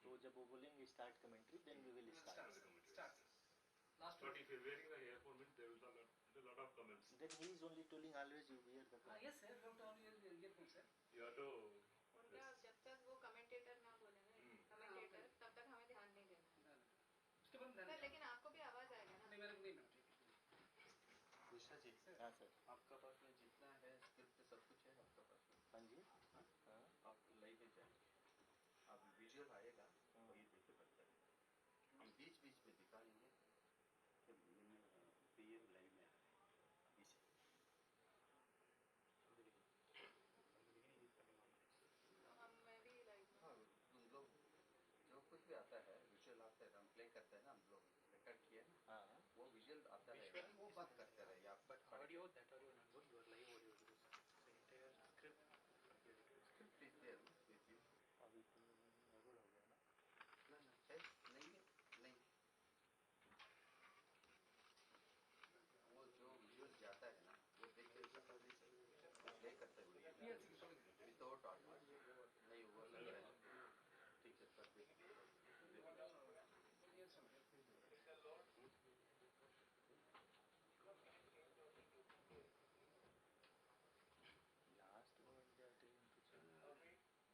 तो जब वो बोलेंगे start commentary, then we will start. But if you're wearing the earphone, means there will be a lot of comments. Then he is only telling always you wear the. Yes sir, you have to always earphone sir. You have to. उनका जब तक वो commentator ना बोले ना, commentator, तब तक हमें ध्यान नहीं देना. उसके बाद सर लेकिन आपको भी आवाज आएगा ना? नहीं मेरे को नहीं मैडम. विशा जी. हाँ सर. आपका पास में जितना है स्क्रिप्ट सब कुछ है आपका पास में? हाँ जी. हाँ. आप लाइव में जाइए, आप विजुअल आएगा वही देखे पड़ता है. हम बीच बीच में दिखा लेंगे कि ये लाइव में अभी से. मैं भी लाइव. हाँ, तुम लोग जो कुछ भी आता है विजुअल आता है, हम प्ले करते हैं ना, हम लोग रिकॉर्ड किए ना. हाँ. वो विजुअल आता है, वो बात करते रहे आप. But audio, that audio not good. Your live audio is good. The entire script. Script is there with you. अभी तो गड़बड़ हो गया ना. ना है नहीं है नहीं. वो जो विजुअल जाता है ना वो देख के प्ले करते हुए विदाउट ऑडियो नहीं वो लग रहा है. ठीक है sir. Last one they are telling to change.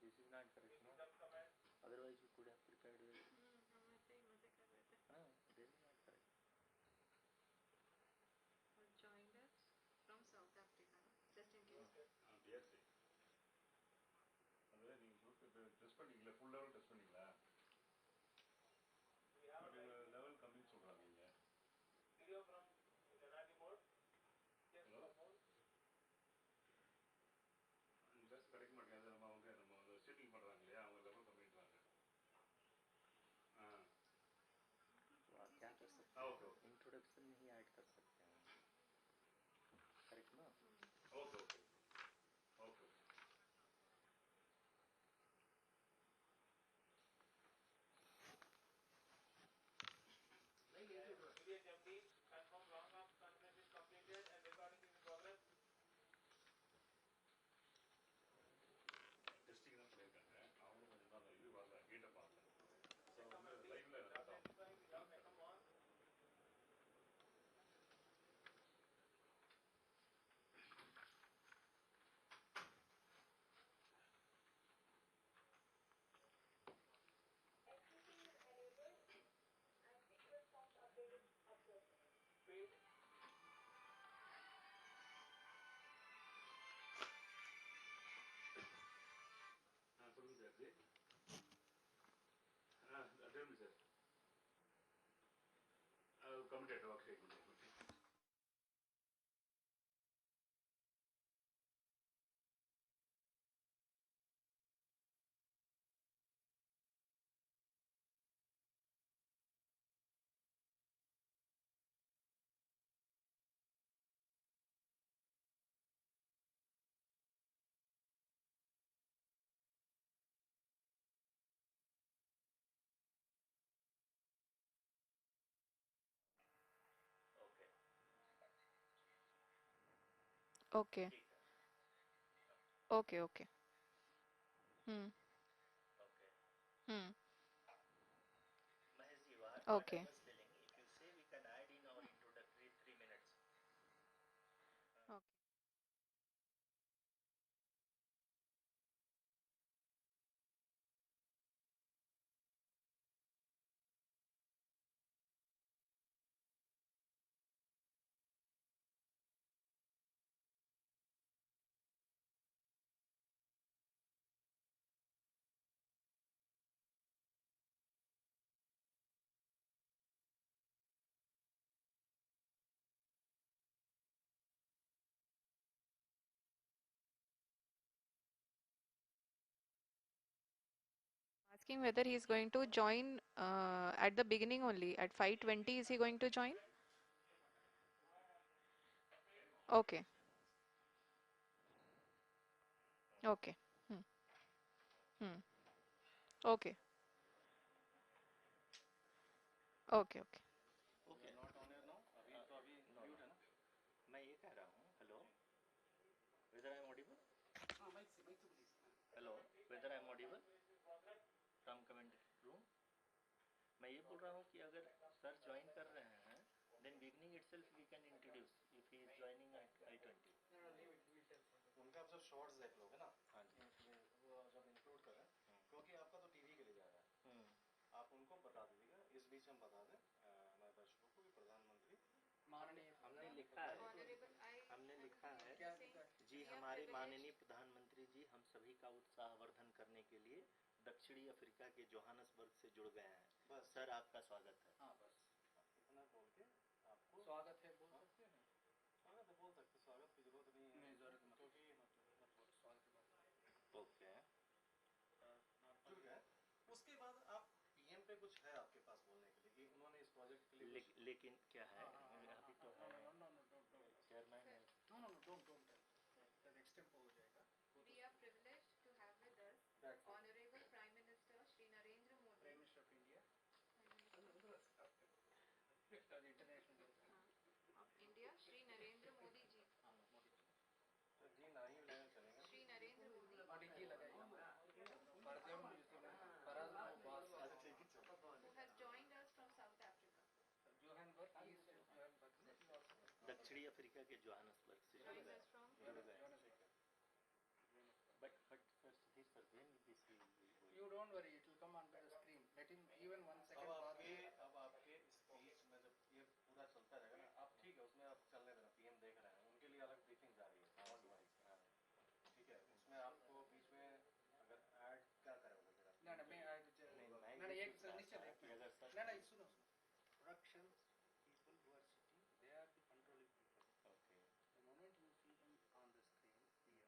This is not correct, no? Otherwise you could have prepared with. हम ऐसे ही मजे कर रहे थे. हाँ, this is not correct. Joined us from South Africa, just in case. Yes. அது நீங்கள் test பண்ணிங்களா, ஃபுல் லெவல் டெஸ்ட் பண்ணிங்களா? பட் லெவல் கம்மின்னு சொல்கிறாங்க நீங்கள். ஹலோ, ஜஸ்ட் கிடைக்க மாட்டேங்குது. நம்ம ஷீட்டிங் பண்ணுறாங்க இல்லையா, அவங்க லெவல் கம்மின்றாங்க. तो आप क्या कर सकते हैं? ओके. इंट्रोडक्शन में ही ऐड कर सकते हैं. करेक्ट ना? Okay okay okay. டெஸ்டிங் தான் பண்ணியிருக்காங்க. அவங்களும் கொஞ்சம் தான் இது வரல, ஹீட்டை பார்க்கல. ஸோ வந்து லைவ்ல சொல்லுங்க sir. Tell me sir. Committed okay. Okay. Okay. Okay. Hmm. Mahesh ji, Okay. what I was telling, if you say we can add in our introductory 3 minutes. Okay. Asking whether he is going to join at the beginning only at 5:20. Is he going to join? Okay. Okay. Hmm. Hmm. Okay. Okay. Okay. Okay. Not on air now. अभी तो अभी mute है ना. मैं ये कह रहा हूँ, hello, whether I am audible? हाँ, माइक से please. Hello, whether I am audible from comment room? बोल रहा हूँ कि अगर सर ज्वाइन कर रहे हैं then beginning itself we can introduce if he is joining at I-20. No, no, leave it. We will tell for them. उनका आप जब शॉर्ट्स देख लोगे ना, हाँ जी। उसमें वो जब इंक्लूड करें, क्योंकि आपका तो टीवी के लिए जा रहा है, आप उनको बता दीजिएगा, इस बीच हम बता दें हमारे दर्शकों को कि प्रधानमंत्री माननीय हमने लिखा है, हमने लिखा है क्या लिखा है? जी हमारे माननीय प्रधानमंत्री जी हम सभी का उत्साहवर्धन करने के लिए दक्षिणी अफ्रीका के जोहानसबर्ग से जुड़ गए हैं। बस सर आपका स्वागत है। हाँ बस इतना बोल के आपको स्वागत है बोल सकते हैं। स्वागत बोल सकते, स्वागत की जरूरत नहीं है, नहीं जरूरत मत क्योंकि मत बोल स्वागत की बात ओके जुड़ गए। उसके बाद आप पीएम पे कुछ है आपके पास बोलने के लिए कि उन्होंने इस प्रोजेक्ट के लिए कुछ लेकिन क्या है अभी तो है चेयरमैन है। No, don't tell. That extempo हो जाएगा। We are privileged to have with us That's it. Honorable Prime Minister Shri Narendra Modi Prime Minister of India. International. of India, Shri Narendra Modi ji. हाँ मोदी जी। तो जी नहीं लेना चलेगा। Shri Narendra Modi, Modi ji लगाइए। परजम फराज बास अच्छा ठीक है चलो। who has joined us from South Africa. Johannesburg east Johannesburg दक्षिणी अफ्रीका के जोहानसबर्ग से जुड़ Joined गए। us from जुड़ गए। But sir, Sudhir sir, when this will be going? You don't worry, it will come on the screen. Let him even 1 second अब आपके speech में जब ये पूरा चलता रहेगा ना, आप ठीक है उसमें आप चलने देना, पीएम देख रहे हैं, उनके लिए अलग ब्रीफिंग जा रही है, डोंट वरी, ठीक है, उसमें आपको बीच में अगर ऐड क्या करोगे फिर आप? No, मैं मैं एक पूछ रहा निश्चय था एक कि अगर सर नहीं सुनो production people who are sitting they are the controlling people. Okay. The moment you see him on the screen PM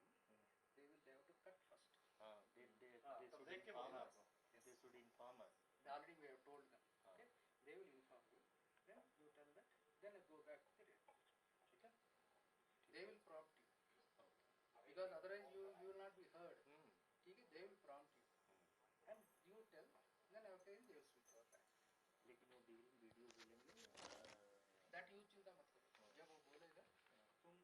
they will have to cut first. हाँ they तब should देख के inform बोलना us. आपको। They should inform us. Already we have told them. Okay, they will inform you. Then you tell that. Then you go back to the radio. ठीक है? They will prompt you because otherwise you will not be heard. ठीक है? They will prompt you and you tell. Then after they will switch over back. लेकिन वो video बोलेंगे That you चिंता मत करो. जब वो बोलेगा तुम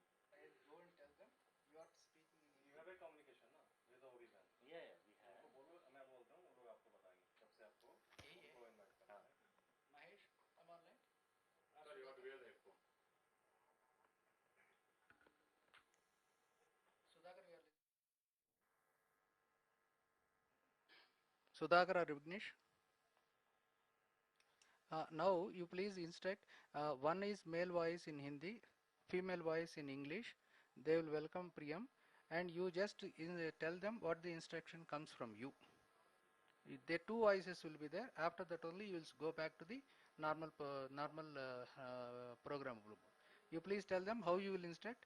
go and tell them you are speaking in You have a communication ना, with the organ. yeah we have उनको बोलो, मैं बोलता हूँ, वो लोग आपको बताएंगे, कब से आपको उनको इनवाइट करना है। Mahesh, come online. Sir, you have to wear the headphone. Sudhakar, we are listening. Sudhakar or Vignesh? Now you please instruct. One is male voice in Hindi, female voice in English. They will welcome Priyam, and you just tell them what the instruction comes from you. The two voices will be there. After that only you will go back to the normal program. You please tell them how you will instruct,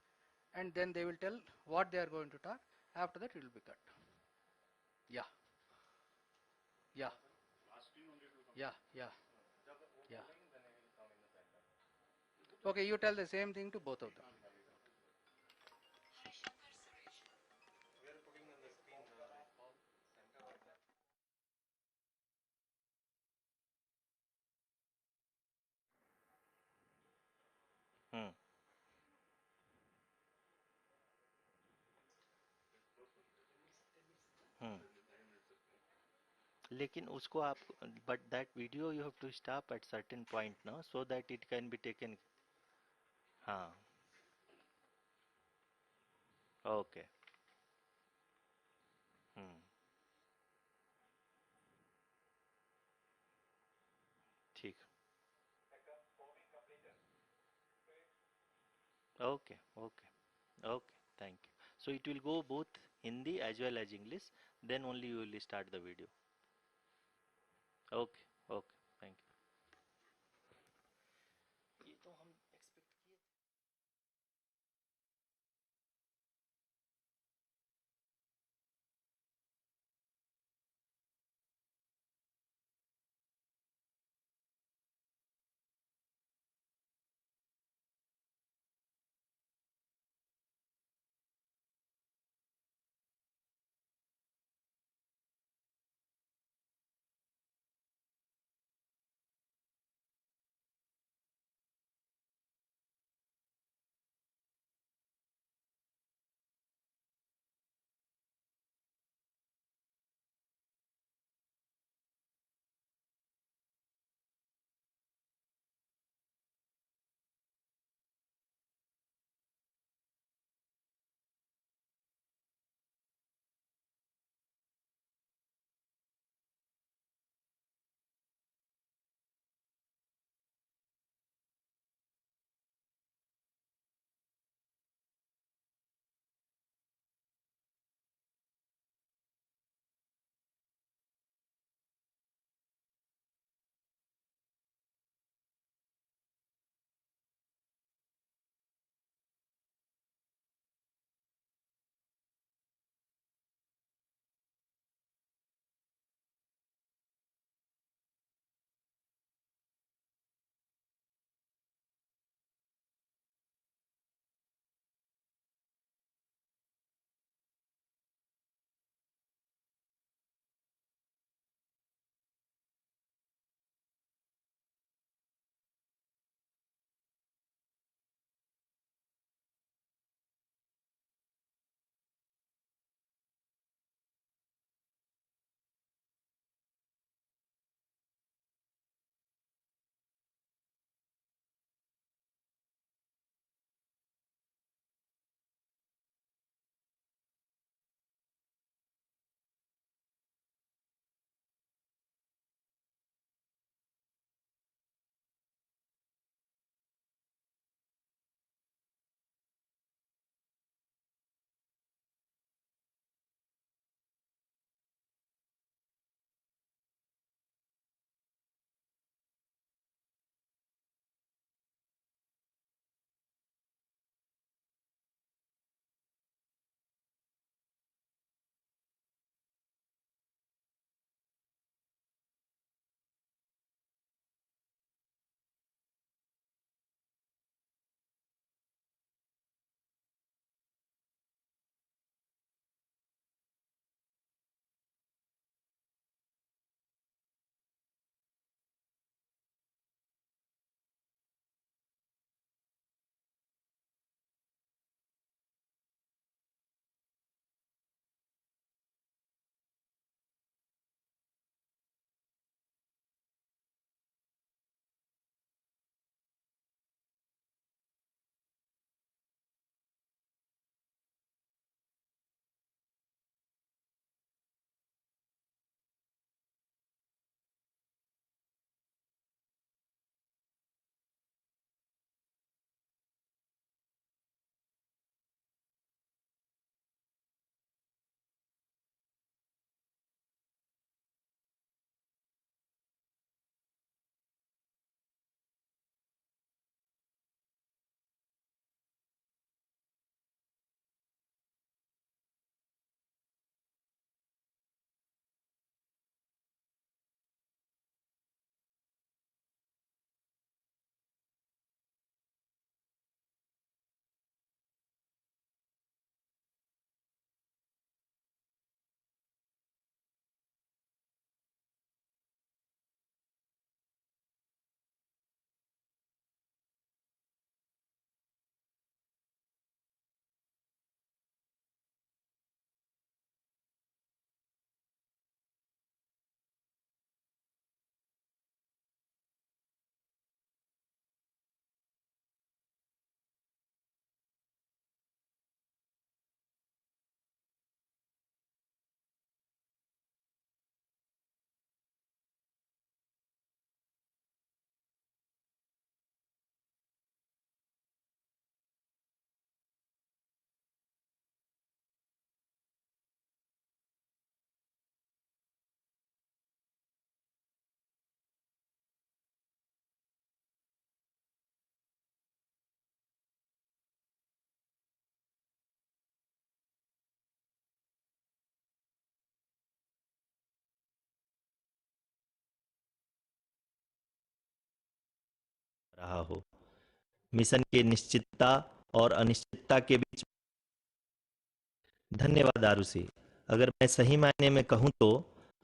and then they will tell what they are going to talk. After that it will be cut. Yeah. Last year only it will come. Yeah. जब वो Yeah. बोलेंगे, then I will come in the center. Okay, you tell the same thing to both of them. We are putting on the screen Paul, center of the लेकिन उसको आप but that video you have to stop at certain point no so that it can be taken हाँ okay ठीक okay thank you so it will go both Hindi as well as English then only you will start the video okay thank you ये तो हम expect किए थे रहा हो। Mission के निश्चितता और अनिश्चितता के बीच। धन्यवाद आरुषि। अगर मैं सही मायने में कहूँ तो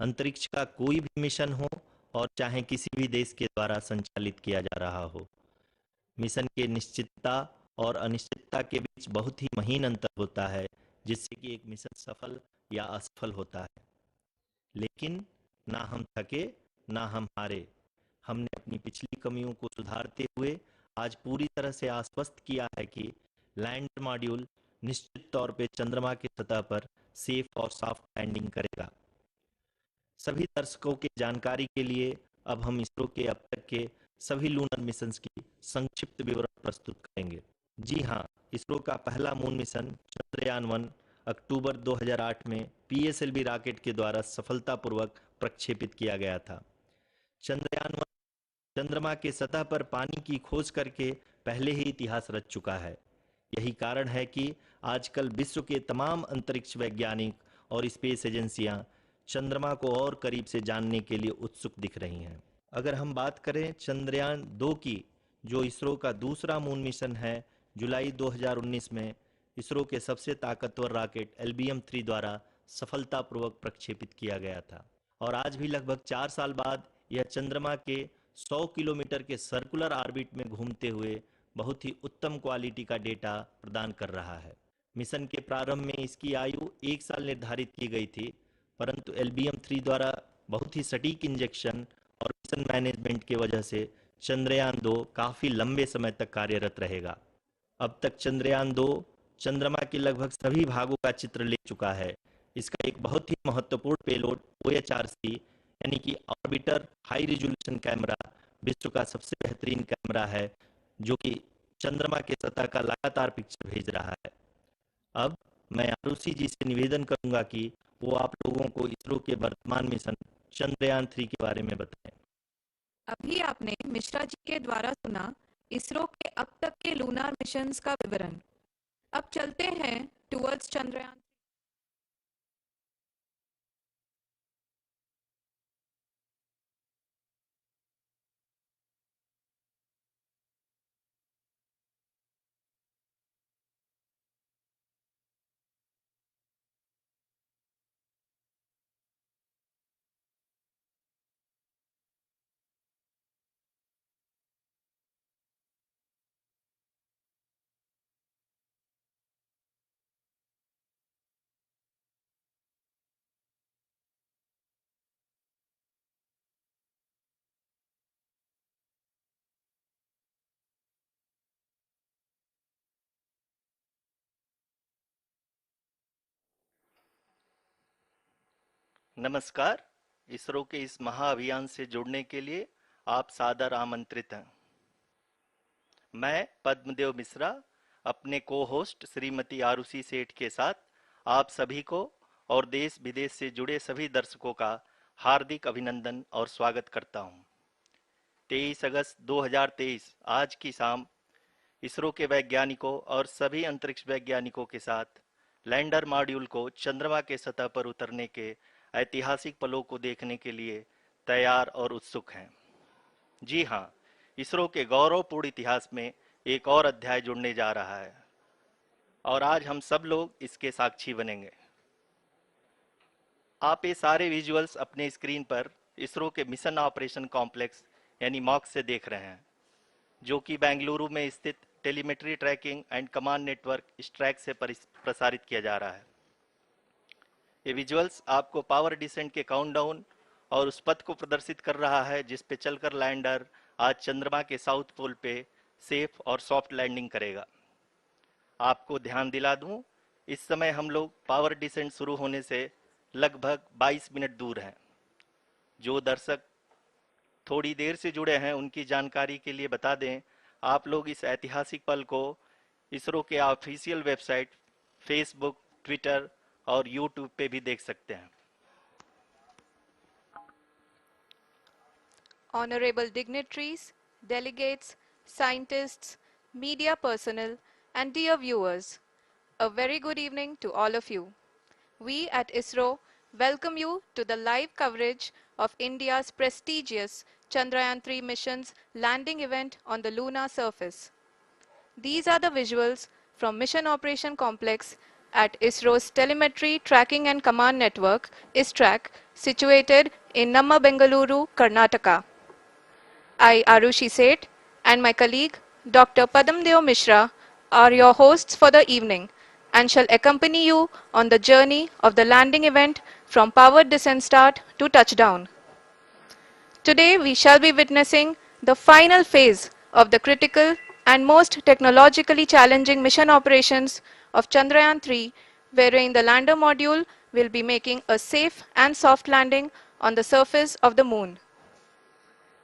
अंतरिक्ष का कोई भी मिशन हो और चाहे किसी भी देश के द्वारा संचालित किया जा रहा हो, मिशन के निश्चितता और अनिश्चितता के बीच बहुत ही महीन अंतर होता है, जिससे कि एक मिशन सफल या असफल होता है। लेकिन ना हम थके ना हम हारे। हमने अपनी पिछली कमियों को सुधारते हुए आज पूरी तरह से आश्वस्त किया है कि लैंडर मॉड्यूल निश्चित तौर पे चंद्रमा की सतह पर सेफ और सॉफ्ट लैंडिंग करेगा। सभी दर्शकों की जानकारी के लिए अब हम इसरो के अब तक के सभी लूनर मिशंस की संक्षिप्त विवरण प्रस्तुत करेंगे। जी हाँ, इसरो का पहला मून मिशन चंद्रयान-1 अक्टूबर 2008 में पीएसएलवी रॉकेट के द्वारा सफलतापूर्वक प्रक्षेपित किया गया था। चंद्रयान-1 चंद्रमा के सतह पर पानी की खोज करके पहले ही इतिहास रच चुका है। यही कारण है कि आजकल विश्व के तमाम अंतरिक्ष वैज्ञानिक और स्पेस एजेंसियां चंद्रमा को और करीब से जानने के लिए उत्सुक दिख रही हैं। अगर हम बात करें चंद्रयान 2 की, जो इसरो का दूसरा मून मिशन है, जुलाई 2019 में इसरो के सबसे ताकतवर रॉकेट LBM-3 द्वारा सफलतापूर्वक प्रक्षेपित किया गया था और आज भी लगभग 4 साल बाद यह चंद्रमा के 100 किलोमीटर के सर्कुलर ऑर्बिट में घूमते हुए बहुत ही उत्तम क्वालिटी का डेटा प्रदान कर रहा है। मिशन के प्रारंभ में इसकी आयु 1 साल निर्धारित की गई थी, परंतु LBM-3 द्वारा बहुत ही सटीक इंजेक्शन और मिशन मैनेजमेंट की वजह से चंद्रयान 2 काफ़ी लंबे समय तक कार्यरत रहेगा। अब तक चंद्रयान 2 चंद्रमा के लगभग सभी भागों का चित्र ले चुका है। इसका एक बहुत ही महत्वपूर्ण पेलोड OHRC यानी कि ऑर्बिटर हाई रिजोल्यूशन कैमरा विश्व का सबसे बेहतरीन कैमरा है, जो कि चंद्रमा के सतह का लगातार पिक्चर भेज रहा है। अब मैं आरुषि जी से निवेदन करूंगा कि वो आप लोगों को इसरो के वर्तमान मिशन चंद्रयान 3 के बारे में बताएं। अभी आपने मिश्रा जी के द्वारा सुना इसरो के अब तक के लूनार मिशंस का विवरण। अब चलते हैं टुवर्ड्स चंद्रयान। नमस्कार। इसरो के इस महाअभियान से जुड़ने के लिए आप सादर आमंत्रित हैं। मैं पद्मदेव मिश्रा अपने को होस्ट श्रीमती आरुषि सेठ के साथ आप सभी को और देश विदेश से जुड़े सभी दर्शकों का हार्दिक अभिनंदन और स्वागत करता हूं। 23 अगस्त 2023 आज की शाम इसरो के वैज्ञानिकों और सभी अंतरिक्ष वैज्ञानिकों के साथ लैंडर मॉड्यूल को चंद्रमा के सतह पर उतरने के ऐतिहासिक पलों को देखने के लिए तैयार और उत्सुक हैं। जी हाँ, इसरो के गौरवपूर्ण इतिहास में एक और अध्याय जुड़ने जा रहा है और आज हम सब लोग इसके साक्षी बनेंगे। आप ये सारे विजुअल्स अपने स्क्रीन पर इसरो के मिशन ऑपरेशन कॉम्प्लेक्स यानी मॉक से देख रहे हैं, जो कि बेंगलुरु में स्थित telemetry tracking and command network ISTRAC से प्रसारित किया जा रहा है। ये विजुअल्स आपको पावर डिसेंट के काउंटडाउन और उस पथ को प्रदर्शित कर रहा है जिस पे चलकर लैंडर आज चंद्रमा के साउथ पोल पे सेफ और सॉफ्ट लैंडिंग करेगा। आपको ध्यान दिला दूं, इस समय हम लोग पावर डिसेंट शुरू होने से लगभग 22 मिनट दूर हैं। जो दर्शक थोड़ी देर से जुड़े हैं उनकी जानकारी के लिए बता दें, आप लोग इस ऐतिहासिक पल को इसरो के ऑफिशियल वेबसाइट, फेसबुक, ट्विटर और यूट्यूब पे भी देख सकते हैं। Honorable dignitaries, delegates, scientists, media personnel, and dear viewers, a very good evening to all of you. We at ISRO welcome you to the live coverage of India's prestigious Chandrayaan-3 mission's landing event on the lunar surface. These are the visuals from Mission Operation Complex at ISRO's Telemetry Tracking and Command Network, ISTRAC, situated in Namma, Bengaluru, Karnataka. I, Arushi Seth, and my colleague, Dr. Padamdeo Mishra, are your hosts for the evening and shall accompany you on the journey of the landing event from powered descent start to touchdown. Today, we shall be witnessing the final phase of the critical and most technologically challenging mission operations of Chandrayaan-3, wherein the lander module will be making a safe and soft landing on the surface of the moon.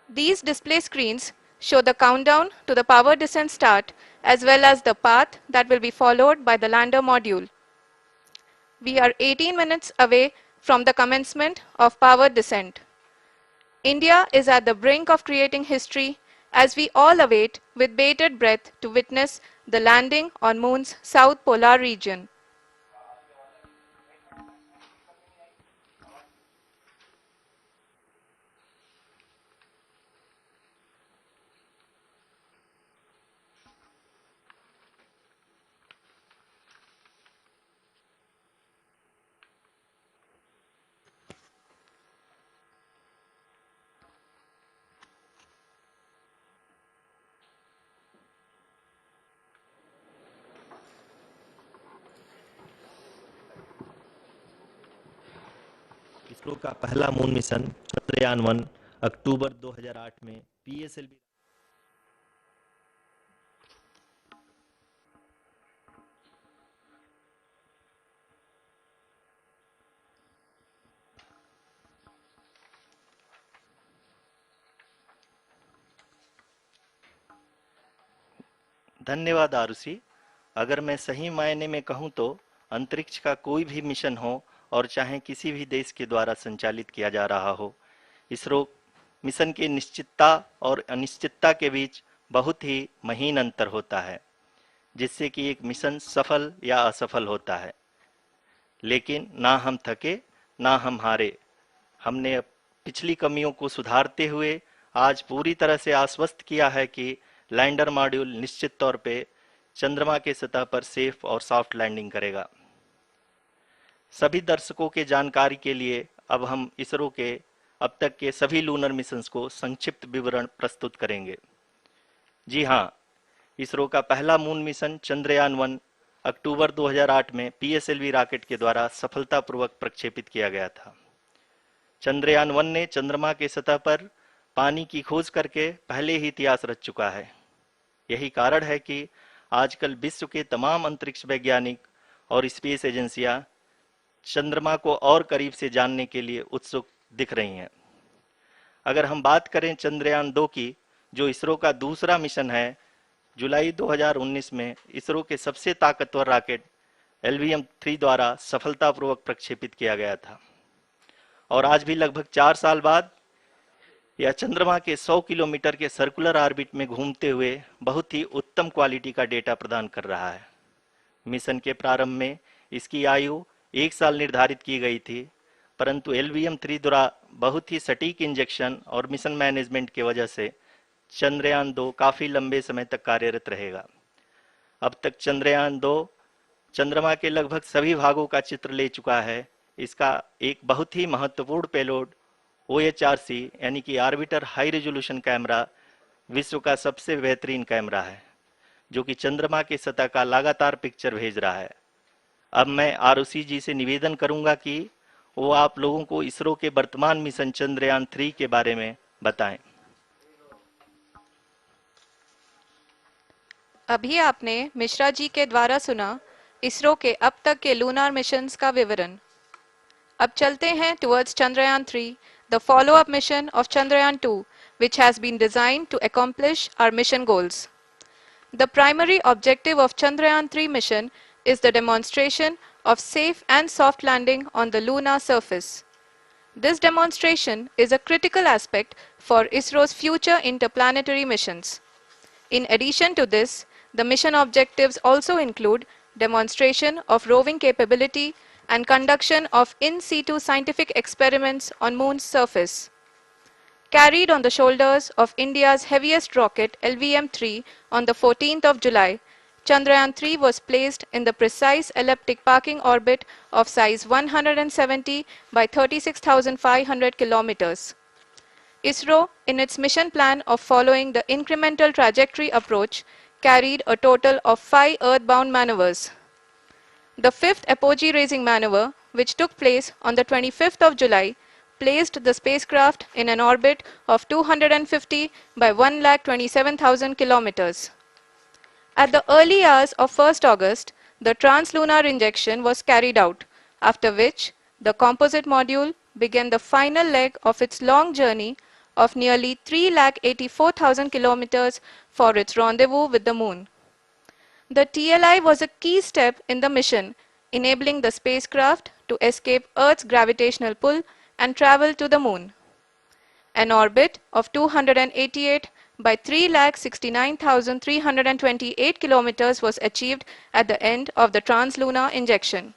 These display screens show the countdown to the power descent start as well as the path that will be followed by the lander module. We are 18 minutes away from the commencement of power descent. India is at the brink of creating history as we all await with bated breath to witness the landing on Moon's south polar region. ISRO का पहला moon mission Chandrayaan one अक्टूबर 2008 में PSLV धन्यवाद आरुषि। अगर मैं सही मायने में कहूं तो अंतरिक्ष का कोई भी मिशन हो और चाहे किसी भी देश के द्वारा संचालित किया जा रहा हो, इसरो मिशन की निश्चितता और अनिश्चितता के बीच बहुत ही महीन अंतर होता है, जिससे कि एक मिशन सफल या असफल होता है। लेकिन ना हम थके ना हम हारे। हमने पिछली कमियों को सुधारते हुए आज पूरी तरह से आश्वस्त किया है कि लैंडर मॉड्यूल निश्चित तौर पे चंद्रमा के सतह पर सेफ और सॉफ्ट लैंडिंग करेगा। सभी दर्शकों के जानकारी के लिए अब हम इसरो के अब तक के सभी लूनर मिशंस को संक्षिप्त विवरण प्रस्तुत करेंगे। जी हाँ, इसरो का पहला मून मिशन चंद्रयान-1 अक्टूबर 2008 में पीएसएलवी रॉकेट के द्वारा सफलतापूर्वक प्रक्षेपित किया गया था। चंद्रयान-1 ने चंद्रमा के सतह पर पानी की खोज करके पहले ही इतिहास रच चुका है। यही कारण है कि आजकल विश्व के तमाम अंतरिक्ष वैज्ञानिक और स्पेस एजेंसियां चंद्रमा को और करीब से जानने के लिए उत्सुक दिख रही हैं। अगर हम बात करें चंद्रयान-2 की, जो इसरो का दूसरा मिशन है, जुलाई 2019 में इसरो के सबसे ताकतवर रॉकेट LVM-3 द्वारा सफलतापूर्वक प्रक्षेपित किया गया था और आज भी लगभग 4 साल बाद यह चंद्रमा के 100 किलोमीटर के सर्कुलर ऑर्बिट में घूमते हुए बहुत ही उत्तम क्वालिटी का डेटा प्रदान कर रहा है। मिशन के प्रारंभ में इसकी आयु 1 साल निर्धारित की गई थी, परंतु LVM-3 द्वारा बहुत ही सटीक इंजेक्शन और मिशन मैनेजमेंट की वजह से चंद्रयान-2 काफी लंबे समय तक कार्यरत रहेगा। अब तक चंद्रयान-2 चंद्रमा के लगभग सभी भागों का चित्र ले चुका है। इसका एक बहुत ही महत्वपूर्ण पेलोड OHRC यानी कि ऑर्बिटर हाई रेजोल्यूशन कैमरा विश्व का सबसे बेहतरीन कैमरा है, जो कि चंद्रमा के सतह का लगातार पिक्चर भेज रहा है। अब मैं आरुषि जी से निवेदन करूंगा कि वो आप लोगों को इसरो के वर्तमान मिशन चंद्रयान-3 के बारे में बताएं। अभी आपने मिश्रा जी के द्वारा सुना इसरो के अब तक के लूनार मिशंस का विवरण। अब चलते हैं towards Chandrayaan-3, the follow-up mission of Chandrayaan-2, which has been designed to accomplish our mission goals. The primary objective of Chandrayaan-3 mission is the demonstration of safe and soft landing on the lunar surface. This demonstration is a critical aspect for ISRO's future interplanetary missions. In addition to this, the mission objectives also include demonstration of roving capability and conduction of in situ scientific experiments on Moon's surface. Carried on the shoulders of India's heaviest rocket LVM-3 on the 14th of July, Chandrayaan-3 was placed in the precise elliptic parking orbit of size 170 by 36,500 kilometers. ISRO, in its mission plan of following the incremental trajectory approach, carried a total of 5 earthbound maneuvers. The fifth apogee raising maneuver, which took place on the 25th of July, placed the spacecraft in an orbit of 250 by 1,27,000 kilometers. At the early hours of 1st August, the translunar injection was carried out, after which the composite module began the final leg of its long journey of nearly 3,84,000 kilometers for its rendezvous with the Moon. The TLI was a key step in the mission, enabling the spacecraft to escape Earth's gravitational pull and travel to the Moon. An orbit of 288 by 3,69,328 kilometers was achieved at the end of the translunar injection.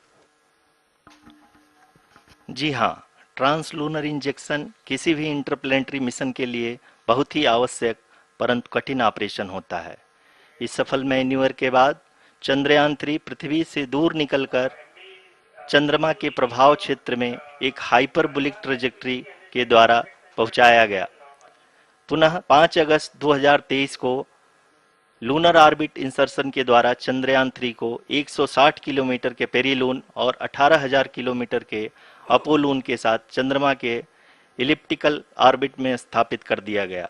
जी हाँ, translunar injection किसी भी interplanetary mission के लिए बहुत ही आवश्यक परंतु कठिन operation होता है। इस सफल मैन्यूवर के बाद चंद्रयान-3 पृथ्वी से दूर निकलकर चंद्रमा के प्रभाव क्षेत्र में एक हाइपरबोलिक ट्रेजेक्टरी के द्वारा पहुंचाया गया। पुनः 5 अगस्त 2023 को लूनर ऑर्बिट इंसर्शन के द्वारा चंद्रयान-3 को 160 किलोमीटर के पेरिलून और 18,000 किलोमीटर के अपोलून के साथ चंद्रमा के इलिप्टिकल ऑर्बिट में स्थापित कर दिया गया।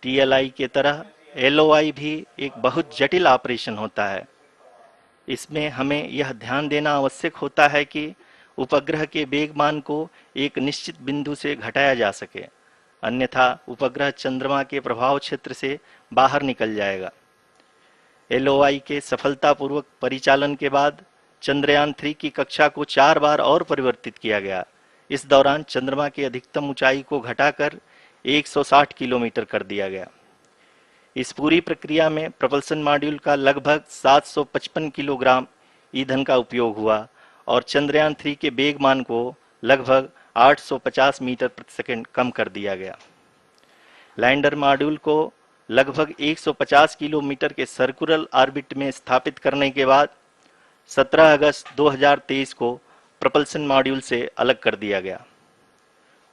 टीएलआई के तरह एलओआई भी एक बहुत जटिल ऑपरेशन होता है। इसमें हमें यह ध्यान देना आवश्यक होता है कि उपग्रह के वेगमान को एक निश्चित बिंदु से घटाया जा सके, अन्यथा उपग्रह चंद्रमा के प्रभाव क्षेत्र से बाहर निकल जाएगा। एलओआई के सफलतापूर्वक परिचालन के बाद चंद्रयान-3 की कक्षा को 4 बार और परिवर्तित किया गया। इस दौरान चंद्रमा की अधिकतम ऊंचाई को घटाकर 160 किलोमीटर कर दिया गया। इस पूरी प्रक्रिया में प्रपल्सन मॉड्यूल का लगभग 755 किलोग्राम ईंधन का उपयोग हुआ और चंद्रयान-3 के वेगमान को लगभग 850 मीटर प्रति सेकंड कम कर दिया गया। लैंडर मॉड्यूल को लगभग 150 किलोमीटर के सर्कुलर ऑर्बिट में स्थापित करने के बाद 17 अगस्त 2023 को प्रपल्सन मॉड्यूल से अलग कर दिया गया।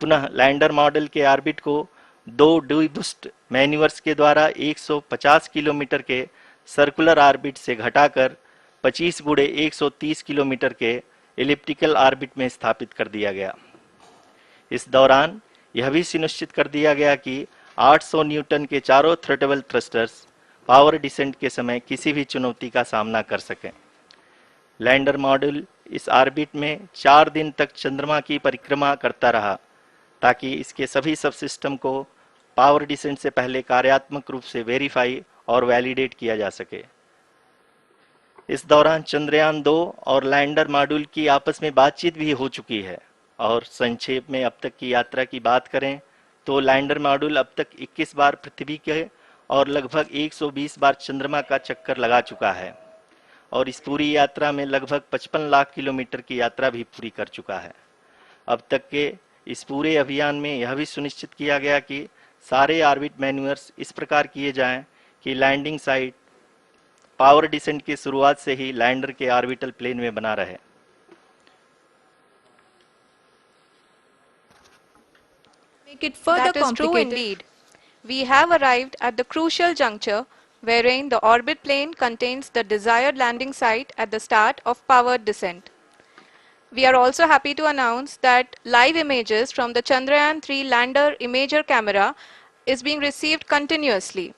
पुनः लैंडर मॉड्यूल के ऑर्बिट को 2 डीबूस्ट मैन्यूवर्स के द्वारा 150 किलोमीटर के सर्कुलर ऑर्बिट से घटाकर 25 गुणे 130 किलोमीटर के एलिप्टिकल ऑर्बिट में स्थापित कर दिया गया। इस दौरान यह भी सुनिश्चित कर दिया गया कि 800 न्यूटन के चारों थ्रोटेबल थ्रस्टर्स पावर डिसेंट के समय किसी भी चुनौती का सामना कर सकें। लैंडर मॉड्यूल इस ऑर्बिट में 4 दिन तक चंद्रमा की परिक्रमा करता रहा ताकि इसके सभी सबसिस्टम को पावर डिसेंट से पहले कार्यात्मक रूप से वेरीफाई और वैलिडेट किया जा सके। इस दौरान चंद्रयान-2 और लैंडर मॉड्यूल की आपस में बातचीत भी हो चुकी है। और संक्षेप में अब तक की यात्रा की बात करें तो लैंडर मॉड्यूल अब तक 21 बार पृथ्वी के और लगभग 120 बार चंद्रमा का चक्कर लगा चुका है और इस पूरी यात्रा में लगभग 55 लाख किलोमीटर की यात्रा भी पूरी कर चुका है। अब तक के इस पूरे अभियान में यह भी सुनिश्चित किया गया कि सारे ऑर्बिट मैन्यूवर्स इस प्रकार किए जाएं कि लैंडिंग साइट पावर डिसेंट की शुरुआत से ही लैंडर के ऑर्बिटल प्लेन में बना रहे। Make it further that is true indeed. We have arrived at the crucial juncture wherein the orbit plane contains the desired landing site at the start of powered descent. We are also happy to announce that live images from the Chandrayaan-3 lander imager camera is being received continuously.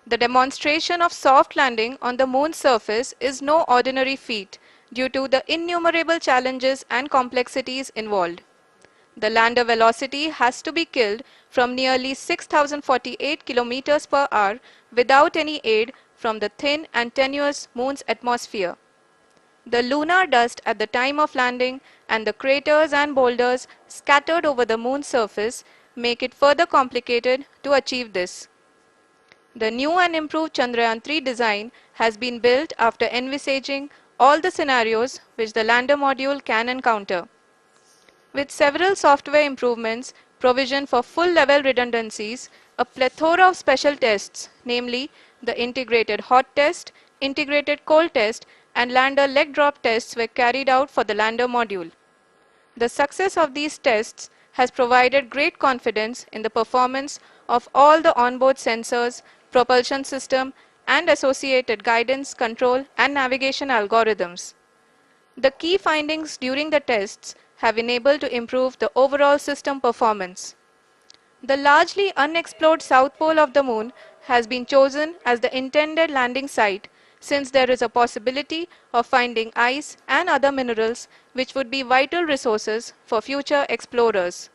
The demonstration of soft landing on the moon's surface is no ordinary feat due to the innumerable challenges and complexities involved. The lander velocity has to be killed from nearly 6,048 kilometers per hour without any aid from the thin and tenuous moon's atmosphere. The lunar dust at the time of landing and the craters and boulders scattered over the moon's surface make it further complicated to achieve this. The new and improved Chandrayaan-3 design has been built after envisaging all the scenarios which the lander module can encounter. With several software improvements provision for full level redundancies, a plethora of special tests, namely the integrated hot test, integrated cold test, and lander leg drop tests were carried out for the lander module. The success of these tests has provided great confidence in the performance of all the onboard sensors, propulsion system, and associated guidance, control, and navigation algorithms. The key findings during the tests have enabled to improve the overall system performance. The largely unexplored south pole of the moon has been chosen as the intended landing site since there is a possibility of finding ice and other minerals which would be vital resources for future explorers.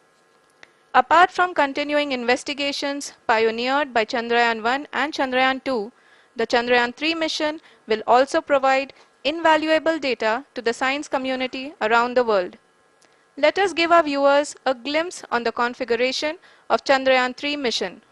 Apart from continuing investigations pioneered by Chandrayaan-1 and Chandrayaan-2, the Chandrayaan-3 mission will also provide invaluable data to the science community around the world. Let us give our viewers a glimpse on the configuration of Chandrayaan-3 mission.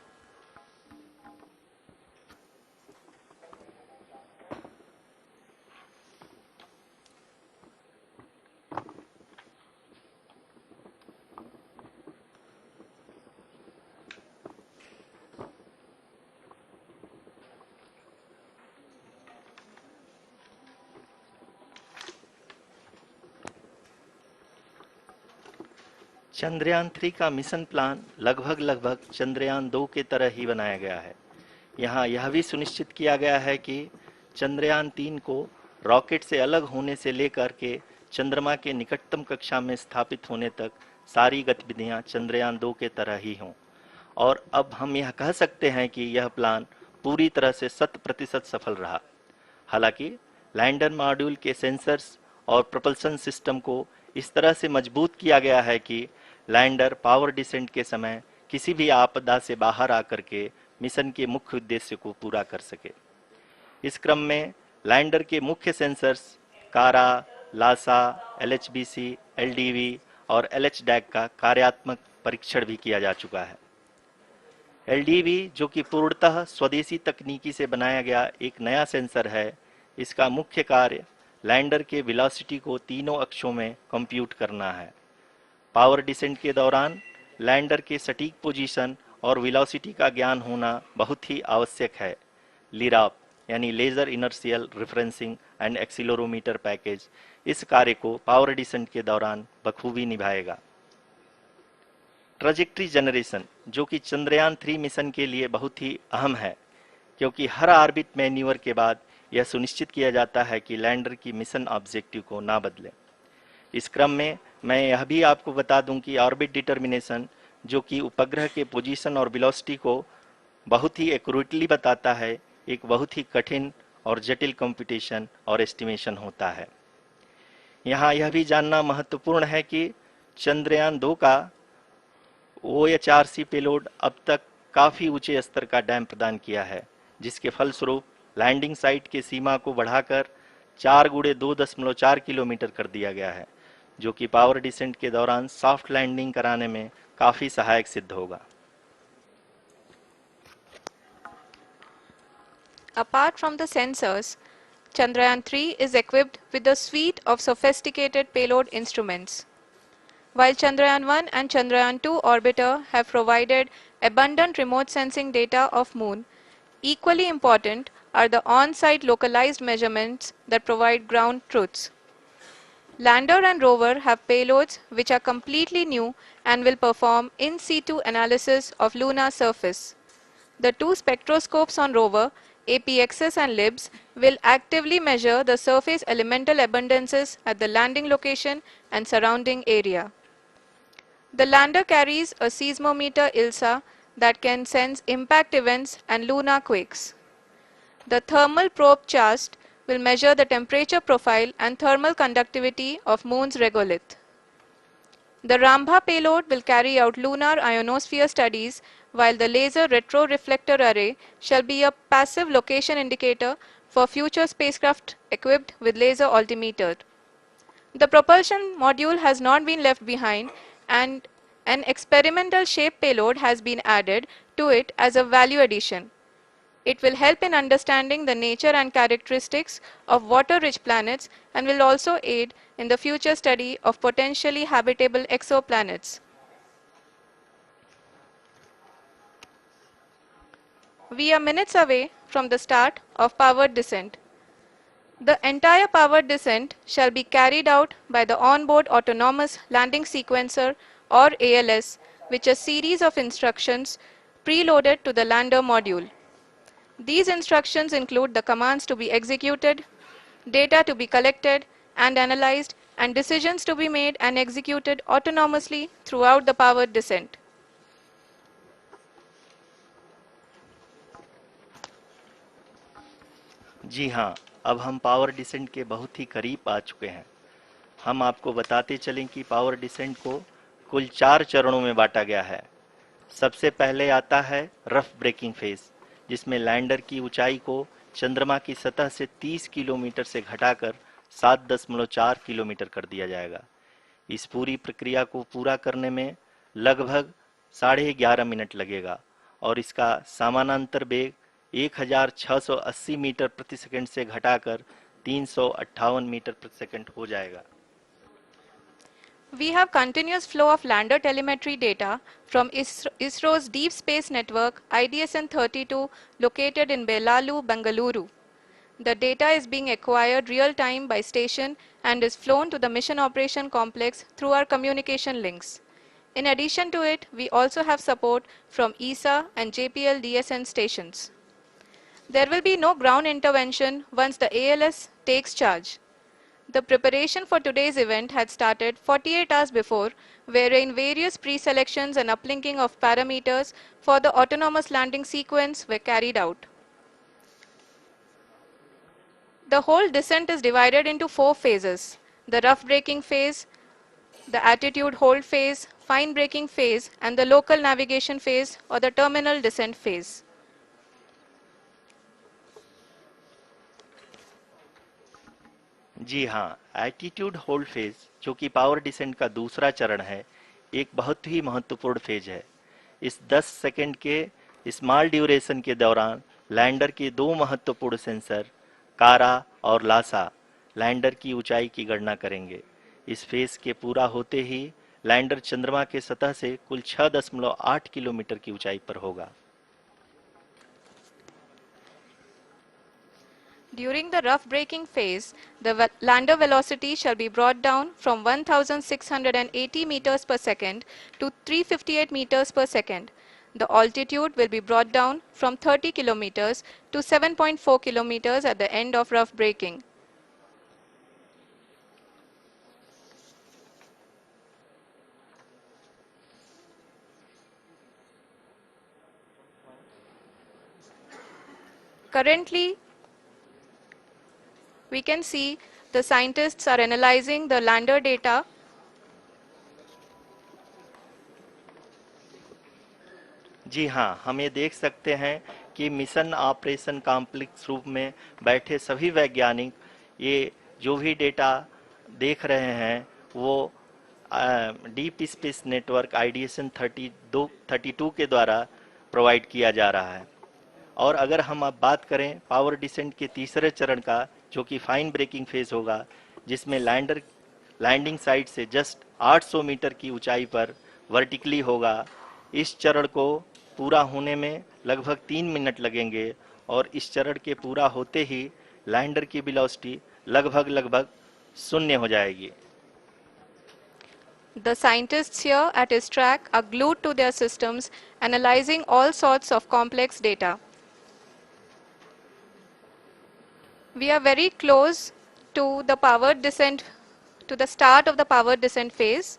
Chandrayaan 3 का mission plan लगभग चंद्रयान 2 के तरह ही बनाया गया है। यहाँ यह भी सुनिश्चित किया गया है कि चंद्रयान 3 को रॉकेट से अलग होने से लेकर के चंद्रमा के निकटतम कक्षा में स्थापित होने तक सारी गतिविधियां चंद्रयान 2 के तरह ही हों। और अब हम यह कह सकते हैं कि यह प्लान पूरी तरह से 100% सफल रहा। हालांकि लैंडर मॉड्यूल के सेंसर्स और propulsion सिस्टम को इस तरह से मजबूत किया गया है कि लैंडर पावर डिसेंट के समय किसी भी आपदा से बाहर आकर के मिशन के मुख्य उद्देश्य को पूरा कर सके। इस क्रम में लैंडर के मुख्य सेंसर्स कारा, लासा, LHBC, LDV और LHDAC का कार्यात्मक परीक्षण भी किया जा चुका है। LDV जो कि पूर्णतः स्वदेशी तकनीकी से बनाया गया एक नया सेंसर है, इसका मुख्य कार्य लैंडर के वेलोसिटी को तीनों अक्षों में कंप्यूट करना है। पावर डिसेंट के दौरान लैंडर के सटीक पोजीशन और वेलोसिटी का ज्ञान होना बहुत ही आवश्यक है। लिराप यानी laser inertial referencing and accelerometer package इस कार्य को पावर डिसेंट के दौरान बखूबी निभाएगा। ट्रैजेक्टरी जनरेशन जो कि चंद्रयान 3 मिशन के लिए बहुत ही अहम है, क्योंकि हर ऑर्बिट मैन्यूवर के बाद यह सुनिश्चित किया जाता है कि लैंडर की मिशन ऑब्जेक्टिव को ना बदले। इस क्रम में मैं यह भी आपको बता दूं कि ऑर्बिट डिटर्मिनेशन जो कि उपग्रह के पोजीशन और वेलोसिटी को बहुत ही एक्यूरेटली बताता है, एक बहुत ही कठिन और जटिल कंप्यूटेशन और एस्टिमेशन होता है। यहाँ यह भी जानना महत्वपूर्ण है कि चंद्रयान 2 का OHRC पेलोड अब तक काफ़ी ऊंचे स्तर का डैम प्रदान किया है, जिसके फलस्वरूप लैंडिंग साइट की सीमा को बढ़ाकर 4 × 2.4 किलोमीटर कर दिया गया है, जो कि पावर डिसेंट के दौरान सॉफ्ट लैंडिंग कराने में काफ़ी सहायक सिद्ध होगा। Apart from the sensors, Chandrayaan-3 is equipped with a suite of sophisticated payload instruments. While Chandrayaan-1 and Chandrayaan-2 orbiter have provided abundant remote sensing data of Moon, equally important are the on-site localized measurements that provide ground truths. Lander and rover have payloads which are completely new and will perform in situ analysis of lunar surface. The two spectroscopes on rover, APXS and LIBS, will actively measure the surface elemental abundances at the landing location and surrounding area. The lander carries a seismometer ILSA that can sense impact events and lunar quakes. The thermal probe CHAST will measure the temperature profile and thermal conductivity of Moon's regolith. The Rambha payload will carry out lunar ionosphere studies, while the laser retroreflector array shall be a passive location indicator for future spacecraft equipped with laser altimeter. The propulsion module has not been left behind, and an experimental shape payload has been added to it as a value addition. It will help in understanding the nature and characteristics of water-rich planets and will also aid in the future study of potentially habitable exoplanets. We are minutes away from the start of powered descent. The entire powered descent shall be carried out by the onboard autonomous landing sequencer or ALS, which is a series of instructions preloaded to the lander module. These instructions include the commands to be executed, data to be collected and analyzed, and decisions to be made and executed autonomously throughout the powered descent. जी हाँ, अब हम power descent के बहुत ही करीब आ चुके हैं। हम आपको बताते चलें कि पावर डिसेंट को कुल 4 चरणों में बांटा गया है। सबसे पहले आता है रफ ब्रेकिंग फेज, जिसमें लैंडर की ऊंचाई को चंद्रमा की सतह से 30 किलोमीटर से घटाकर 7.4 किलोमीटर कर दिया जाएगा। इस पूरी प्रक्रिया को पूरा करने में लगभग 11.5 मिनट लगेगा और इसका समानांतर वेग 1680 मीटर प्रति सेकंड से घटाकर 358 मीटर प्रति सेकंड हो जाएगा। We have continuous flow of lander telemetry data from ISRO's Deep Space Network IDSN-32 located in Belalu, Bengaluru. The data is being acquired real time by station and is flown to the Mission Operation Complex through our communication links. In addition to it, we also have support from ESA and JPL DSN stations. There will be no ground intervention once the ALS takes charge. The preparation for today's event had started 48 hours before, wherein various pre-selections and uplinking of parameters for the autonomous landing sequence were carried out. The whole descent is divided into 4 phases: the rough braking phase, the attitude hold phase, fine braking phase, and the local navigation phase or the terminal descent phase. जी हाँ, attitude hold phase, जो कि power descent का दूसरा चरण है, एक बहुत ही महत्वपूर्ण फेज है। इस 10 सेकंड के स्मॉल ड्यूरेशन के दौरान लैंडर के 2 महत्वपूर्ण सेंसर कारा और लासा लैंडर की ऊंचाई की गणना करेंगे। इस फेज के पूरा होते ही लैंडर चंद्रमा के सतह से कुल 6.8 किलोमीटर की ऊंचाई पर होगा। During the rough braking phase, the lander velocity shall be brought down from 1680 meters per second to 358 meters per second. The altitude will be brought down from 30 kilometers to 7.4 kilometers at the end of rough braking. Currently, we can see the scientists are analyzing the lander data. जी हाँ, हम ये देख सकते हैं कि mission operation complex रूप में बैठे सभी वैज्ञानिक ये जो भी डेटा देख रहे हैं वो डीप स्पेस नेटवर्क IDSN 32 के द्वारा प्रोवाइड किया जा रहा है। और अगर हम अब बात करें पावर डिसेंट के तीसरे चरण का, जो कि फाइन ब्रेकिंग फेज होगा, जिसमें लैंडिंग साइट से जस्ट 800 मीटर की ऊंचाई पर वर्टिकली होगा। इस चरण को पूरा होने में लगभग 3 मिनट लगेंगे और इस चरण के पूरा होते ही लैंडर की वेलोसिटी लगभग शून्य हो जाएगी। The scientists here at ISTRAC are glued to their systems, analyzing all sorts of complex data. We are very close to the powered descent, to the start of the powered descent phase.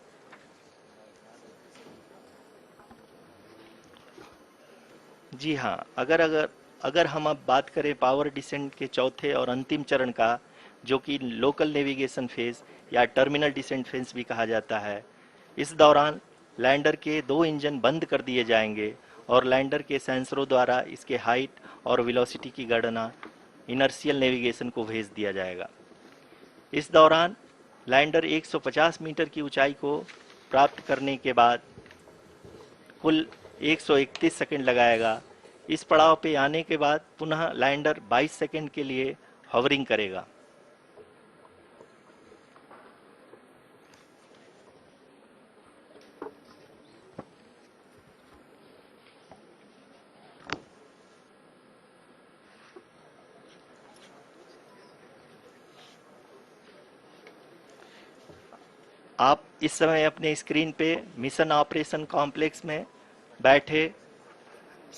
जी हाँ, अगर हम अब बात करें power descent के चौथे और अंतिम चरण का, जो कि लोकल नेविगेशन फेज या टर्मिनल डिसेंट फेज भी कहा जाता है, इस दौरान लैंडर के 2 इंजन बंद कर दिए जाएंगे और लैंडर के सेंसरों द्वारा इसके हाइट और वेलोसिटी की गणना इनर्शियल नेविगेशन को भेज दिया जाएगा। इस दौरान लैंडर 150 मीटर की ऊंचाई को प्राप्त करने के बाद कुल 131 सेकंड लगाएगा। इस पड़ाव पे आने के बाद पुनः लैंडर 22 सेकंड के लिए हवरिंग करेगा। आप इस समय अपने स्क्रीन पे मिशन ऑपरेशन कॉम्प्लेक्स में बैठे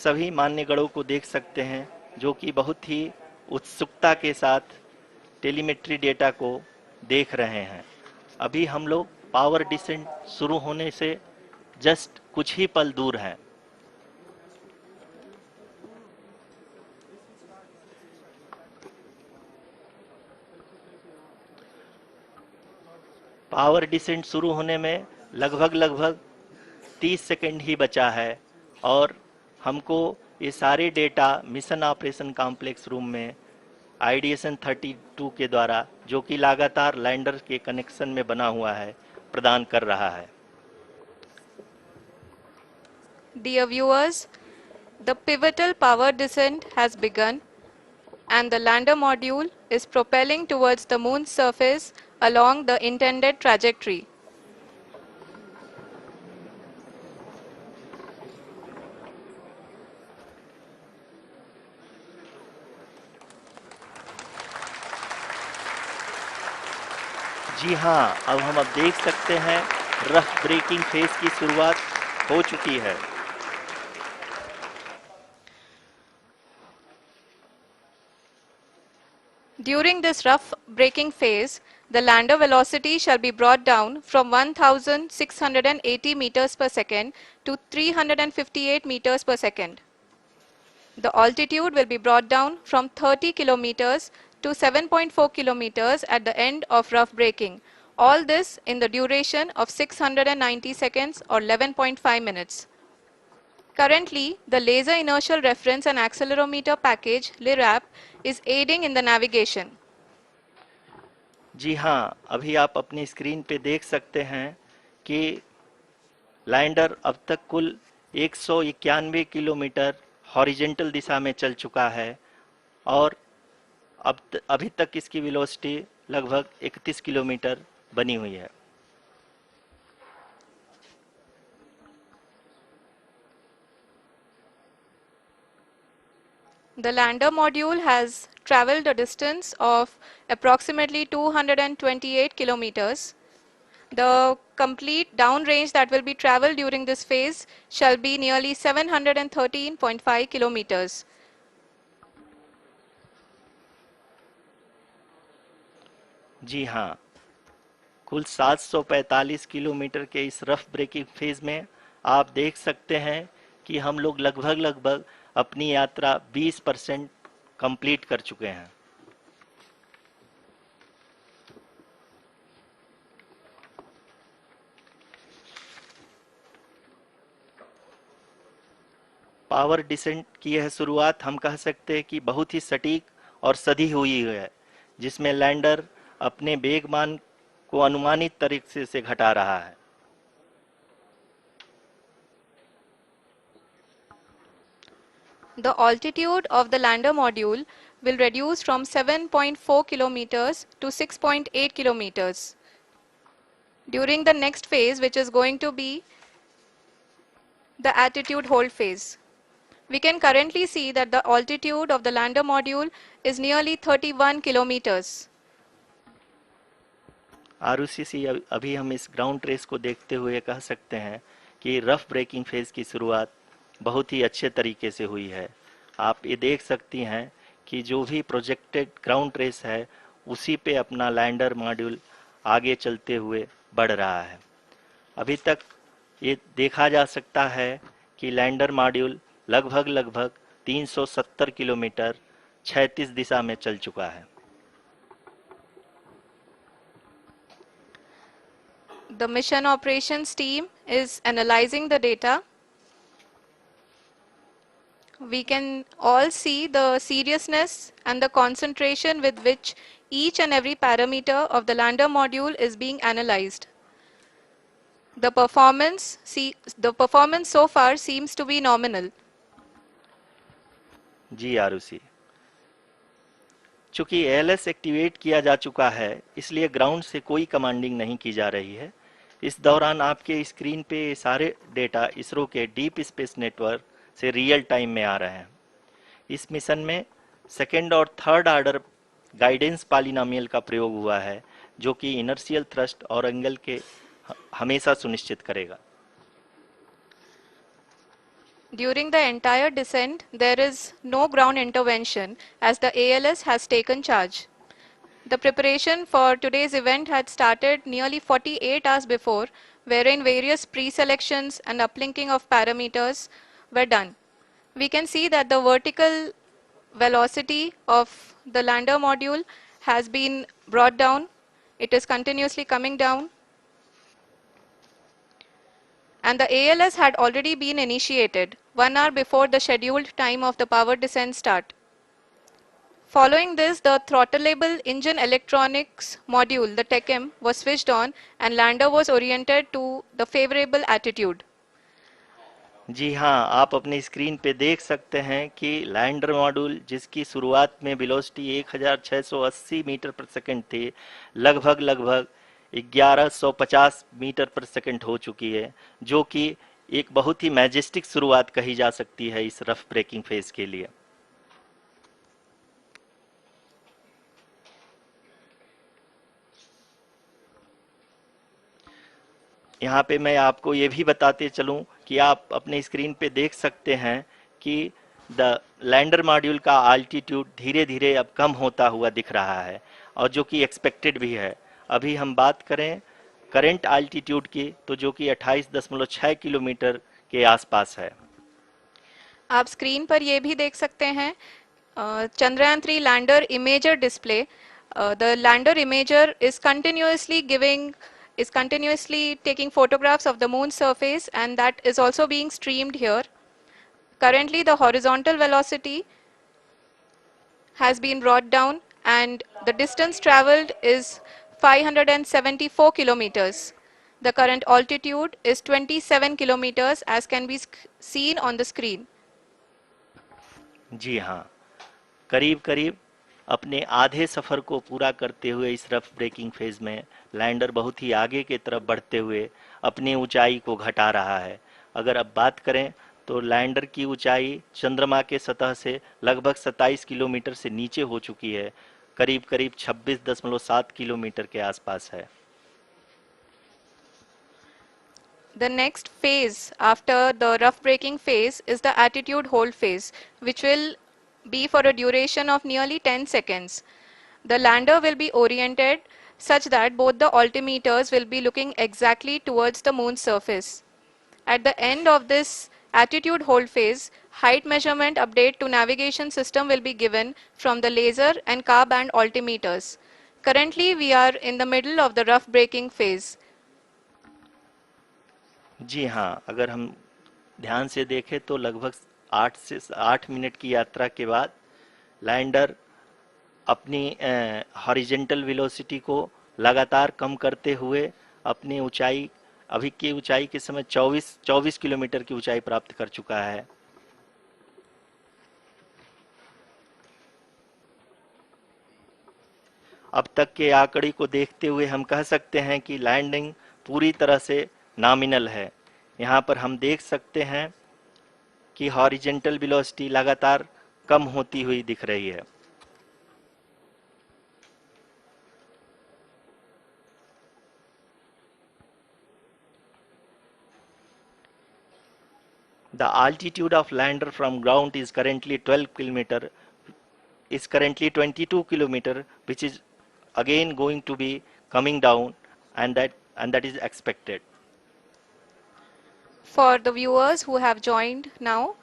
सभी मान्यगणों को देख सकते हैं, जो कि बहुत ही उत्सुकता के साथ टेलीमेट्री डेटा को देख रहे हैं। अभी हम लोग पावर डिसेंट शुरू होने से जस्ट कुछ ही पल दूर हैं। पावर डिसेंट शुरू होने में लगभग 30 सेकंड ही बचा है और हमको ये सारे data mission operation complex room में आईडीएसएन 32 के द्वारा, जो कि लगातार लैंडर के कनेक्शन में बना हुआ है, प्रदान कर रहा है। Dear viewers, the pivotal power descent has begun and the lander module is propelling towards the moon's surface along the intended trajectory. जी हाँ, अब देख सकते हैं रफ ब्रेकिंग फेज की शुरुआत हो चुकी है। During this rough braking phase, the lander velocity shall be brought down from 1680 meters per second to 358 meters per second. The altitude will be brought down from 30 kilometers to 7.4 kilometers at the end of rough braking. All this in the duration of 690 seconds or 11.5 minutes. Currently, the Laser Inertial Reference and Accelerometer package (LIRAP) is aiding in the navigation. जी हाँ, अभी आप अपनी screen पे देख सकते हैं कि lander अब तक कुल 191 किलोमीटर हॉरिजेंटल दिशा में चल चुका है और अभी तक इसकी वेलोसिटी लगभग 31 किलोमीटर बनी हुई है। The lander module has traveled a distance of approximately 228 kilometers. The complete downrange that will be traveled during this phase shall be nearly 713.5 kilometers. जी हाँ, कुल 745 किलोमीटर के इस रफ ब्रेकिंग फेज में आप देख सकते हैं कि हम लोग लगभग अपनी यात्रा 20% कंप्लीट कर चुके हैं। पावर डिसेंट की यह शुरुआत हम कह सकते हैं कि बहुत ही सटीक और सधी हुई है, जिसमें लैंडर अपने वेगमान को अनुमानित तरीके से घटा रहा है। The altitude of the lander module will reduce from 7.4 kilometers to 6.8 kilometers. During the next phase, which is going to be the attitude hold phase. We can currently see that the altitude of the lander module is nearly 31 kilometers. Arushi, अभी हम इस ground trace को देखते हुए कह सकते हैं कि रफ ब्रेकिंग फेज की शुरुआत बहुत ही अच्छे तरीके से हुई है। आप ये देख सकती हैं कि जो भी प्रोजेक्टेड ग्राउंड ट्रेस है उसी पे अपना लैंडर मॉड्यूल आगे चलते हुए बढ़ रहा है। अभी तक ये देखा जा सकता है कि लैंडर मॉड्यूल लगभग 370 किलोमीटर क्षैतिज दिशा में चल चुका है। The mission operations team is analyzing the data. We can all see the seriousness and the concentration with which each and every parameter of the lander module is being analyzed. The performance so far seems to be nominal. जी आरुषि, चूंकि ALS activate किया जा चुका है, इसलिए ground से कोई commanding नहीं की जा रही है। इस दौरान आपके स्क्रीन पे सारे डेटा इसरो के डीप स्पेस नेटवर्क से रियल टाइम में आ रहे हैं। इस मिशन में सेकेंड और थर्ड ऑर्डर गाइडेंस पॉलिनोमियल का प्रयोग हुआ है, जो कि इनर्शियल थ्रस्ट और एंगल के हमेशा सुनिश्चित करेगा। During the entire descent, there is no ground intervention as the ALS has taken charge. The preparation for today's event had started nearly 48 hours before, wherein various pre-selections and uplinking of parameters were done. We can see that the vertical velocity of the lander module has been brought down. It is continuously coming down. And the ALS had already been initiated 1 hour before the scheduled time of the power descent start. Following this, the throttleable engine electronics module, the TECM, was switched on and lander was oriented to the favorable attitude. जी हाँ, आप अपनी screen पे देख सकते हैं कि lander module जिसकी शुरुआत में वेलोसिटी 1680 मीटर पर सेकंड थी, लगभग 1150 मीटर पर सेकंड हो चुकी है, जो कि एक बहुत ही मैजेस्टिक शुरुआत कही जा सकती है इस रफ ब्रेकिंग फेज के लिए। यहाँ पे मैं आपको ये भी बताते चलूं कि आप अपने स्क्रीन पे देख सकते हैं कि द लैंडर मॉड्यूल का आल्टीट्यूड धीरे धीरे अब कम होता हुआ दिख रहा है, और जो कि एक्सपेक्टेड भी है। अभी हम बात करें करंट आल्टीट्यूड की, तो जो कि 28.6 किलोमीटर के आसपास है। आप स्क्रीन पर ये भी देख सकते हैं Chandrayaan 3 lander imager display. The lander imager is continuously taking photographs of the moon's surface, and that is also being streamed here. Currently, the horizontal velocity has been brought down and the distance traveled is 574 kilometers. The current altitude is 27 kilometers as can be seen on the screen. जी हाँ, करीब करीब अपने आधे सफ़र को पूरा करते हुए इस रफ ब्रेकिंग फेज में लैंडर बहुत ही आगे की तरफ बढ़ते हुए अपनी ऊंचाई को घटा रहा है। अगर अब बात करें तो लैंडर की ऊंचाई चंद्रमा के सतह से लगभग 27 किलोमीटर से नीचे हो चुकी है, करीब करीब 26.7 किलोमीटर के आसपास है। The next phase after the rough braking phase is the attitude hold phase, which will be for a duration of nearly 10 seconds. The lander will be oriented such that both the altimeters will be looking exactly towards the moon's surface. At the end of this attitude hold phase, height measurement update to navigation system will be given from the laser and car band altimeters. Currently, we are in the middle of the rough braking phase. जी हाँ, अगर हम ध्यान से देखें तो लगभग 8 minute की यात्रा के बाद लैंडर अपनी हॉरिजेंटल वेलोसिटी को लगातार कम करते हुए अपनी ऊंचाई, अभी की ऊंचाई के समय 24 किलोमीटर की ऊंचाई प्राप्त कर चुका है। अब तक के आंकड़े को देखते हुए हम कह सकते हैं कि लैंडिंग पूरी तरह से नॉमिनल है। यहाँ पर हम देख सकते हैं कि हॉरिजेंटल वेलोसिटी लगातार कम होती हुई दिख रही है। The altitude of lander from ground is currently 22 kilometer, which is again going to be coming down, and that is expected. For the viewers who have joined now,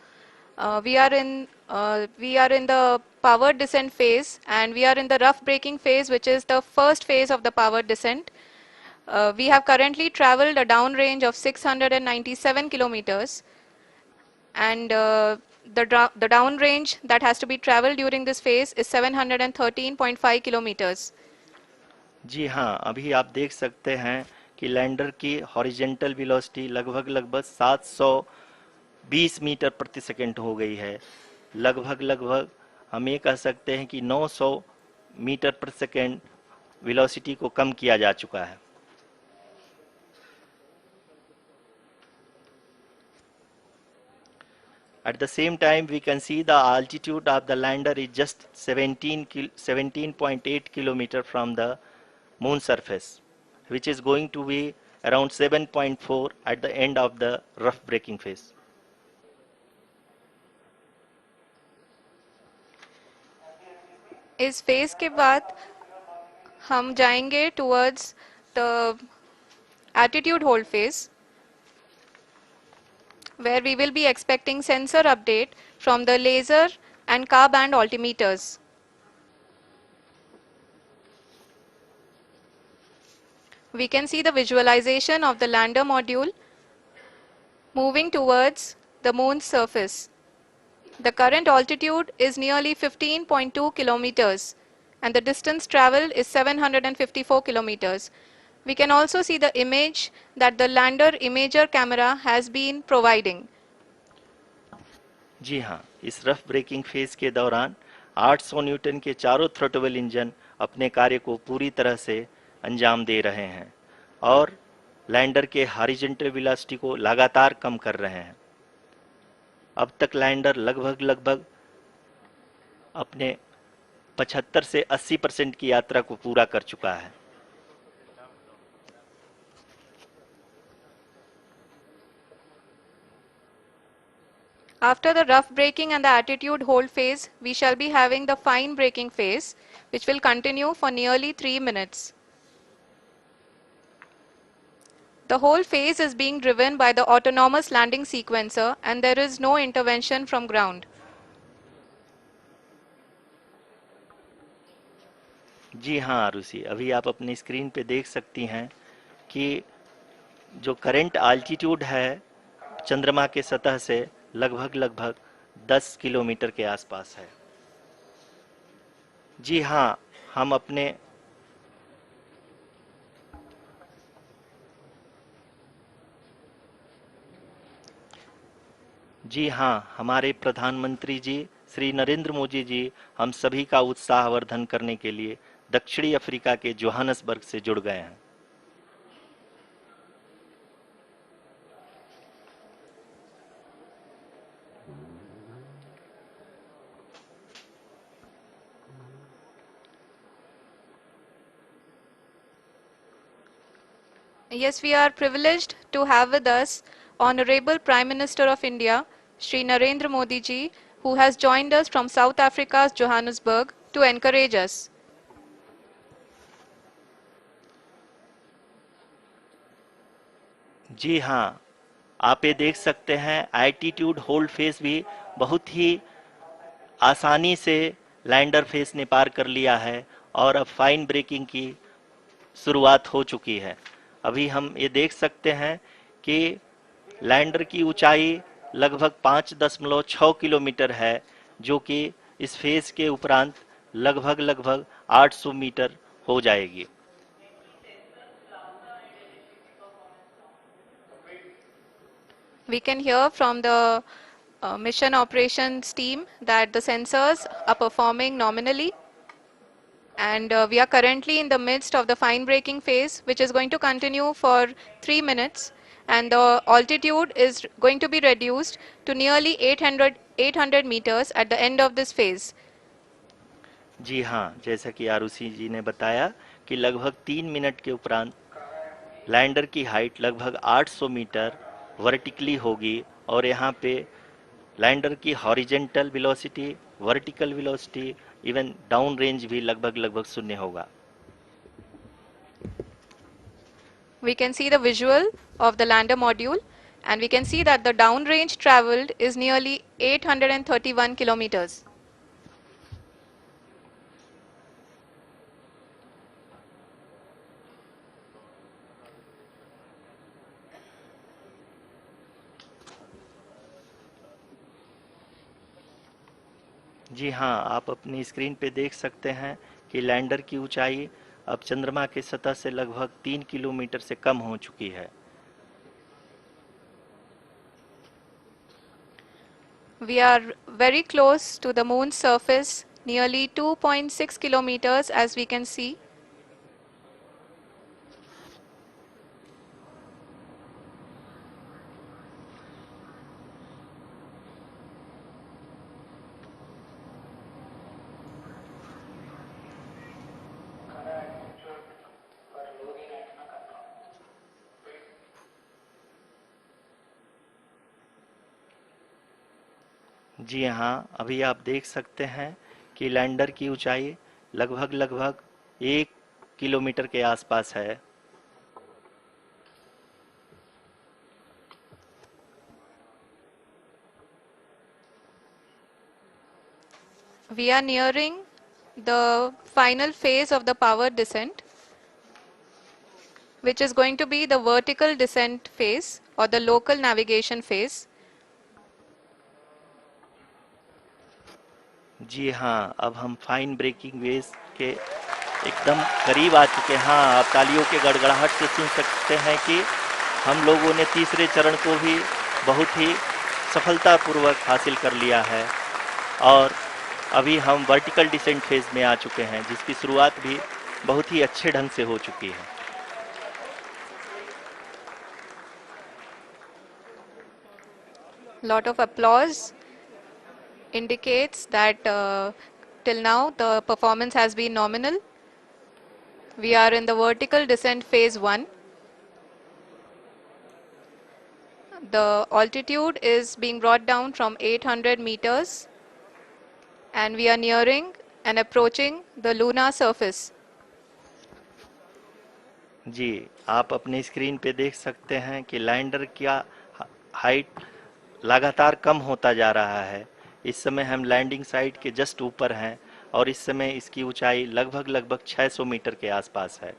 we are in the power descent phase, and we are in the rough braking phase, which is the first phase of the power descent. We have currently traveled a downrange of 697 kilometers, and the downrange that has to be traveled during this phase is 713.5 kilometers. जी हाँ, अभी आप देख सकते हैं कि lander की horizontal velocity लगभग 720 metre प्रति सेकंड हो गई है। लगभग हम ये कह सकते हैं कि 900 मीटर प्रति सेकंड वेलोसिटी को कम किया जा चुका है। At the same time, we can see the altitude of the lander is just 17.8 kilometer from the moon surface, which is going to be around 7.4 at the end of the rough braking phase. इस phase के बाद हम जाएंगे towards the attitude hold phase, where we will be expecting sensor update from the laser and car band altimeters. We can see the visualization of the lander module moving towards the moon's surface. The current altitude is nearly 15.2 kilometers and the distance traveled is 754 kilometers. We can also see the image that the lander imager camera has been providing. जी हाँ, इस rough breaking phase के दौरान 800 Newton के चारों throttle engine अपने कार्य को पूरी तरह से अंजाम दे रहे हैं और लैंडर के हॉरिजॉन्टल वेलोसिटी को लगातार कम कर रहे हैं। अब तक लैंडर लगभग अपने 75 से 80% की यात्रा को पूरा कर चुका है। After the rough braking and the attitude hold phase, we shall be having the fine braking phase, which will continue for nearly 3 minutes. The whole phase is being driven by the autonomous landing sequencer and there is no intervention from ground. जी हाँ आरुषि, अभी आप अपनी screen पे देख सकती हैं कि जो करंट आल्टीट्यूड है चंद्रमा के सतह से लगभग 10 किलोमीटर के आसपास है। जी हाँ, हम अपने जी हाँ, हमारे प्रधानमंत्री जी श्री नरेंद्र मोदी जी हम सभी का उत्साहवर्धन करने के लिए दक्षिणी अफ्रीका के जोहानसबर्ग से जुड़ गए हैं। Yes, we are privileged to have with us Honorable Prime Minister of India, Shri Narendra Modi ji, who has joined us from South Africa's Johannesburg to encourage us. जी हाँ, आप ये देख सकते हैं एल्टीट्यूड होल्ड फेज भी बहुत ही आसानी से लैंडर फेज ने पार कर लिया है और अब फाइन ब्रेकिंग की शुरुआत हो चुकी है। अभी हम ये देख सकते हैं कि लैंडर की ऊंचाई लगभग 5.6 किलोमीटर है, जो कि इस फेज के उपरांत लगभग 800 मीटर हो जाएगी। We can hear from the mission operations team that the sensors are performing nominally. And we are currently in the midst of the fine braking phase, which is going to continue for 3 minutes. And the altitude is going to be reduced to nearly 800 meters at the end of this phase. जी हाँ, जैसा कि आरुषि जी ने बताया कि लगभग 3 minute के उपरांत lander की हाइट लगभग 800 मीटर वर्टिकली होगी और यहाँ पे लैंडर की horizontal velocity, vertical velocity, even down range भी लगभग शून्य होगा। We can see the visual of the lander module and we can see that the downrange traveled is nearly 831 kilometers. जी हाँ, आप अपनी स्क्रीन पे देख सकते हैं कि लैंडर की ऊंचाई अब चंद्रमा की सतह से लगभग 3 किलोमीटर से कम हो चुकी है। We are very close to the moon's surface, nearly 2.6 kilometers as we can see. जी हाँ, अभी आप देख सकते हैं कि लैंडर की ऊंचाई लगभग 1 किलोमीटर के आसपास है। We are nearing the final phase of the power descent, which is going to be the vertical descent phase or the local navigation phase. जी हाँ, अब हम फाइन ब्रेकिंग वेव्स के एकदम करीब आ चुके हैं। हाँ, आप तालियों के गड़गड़ाहट से सुन सकते हैं कि हम लोगों ने तीसरे चरण को भी बहुत ही सफलतापूर्वक हासिल कर लिया है और अभी हम वर्टिकल डिसेंट फेज में आ चुके हैं, जिसकी शुरुआत भी बहुत ही अच्छे ढंग से हो चुकी है। Lot of applause indicates that till now the performance has been nominal. We are in the vertical descent phase 1. The altitude is being brought down from 800 meters and we are nearing and approaching the lunar surface. जी, आप अपने screen पे देख सकते हैं कि lander का height लगातार कम होता जा रहा है। इस समय हम लैंडिंग साइट के जस्ट ऊपर हैं और इस समय इसकी ऊंचाई लगभग 600 मीटर के आसपास है।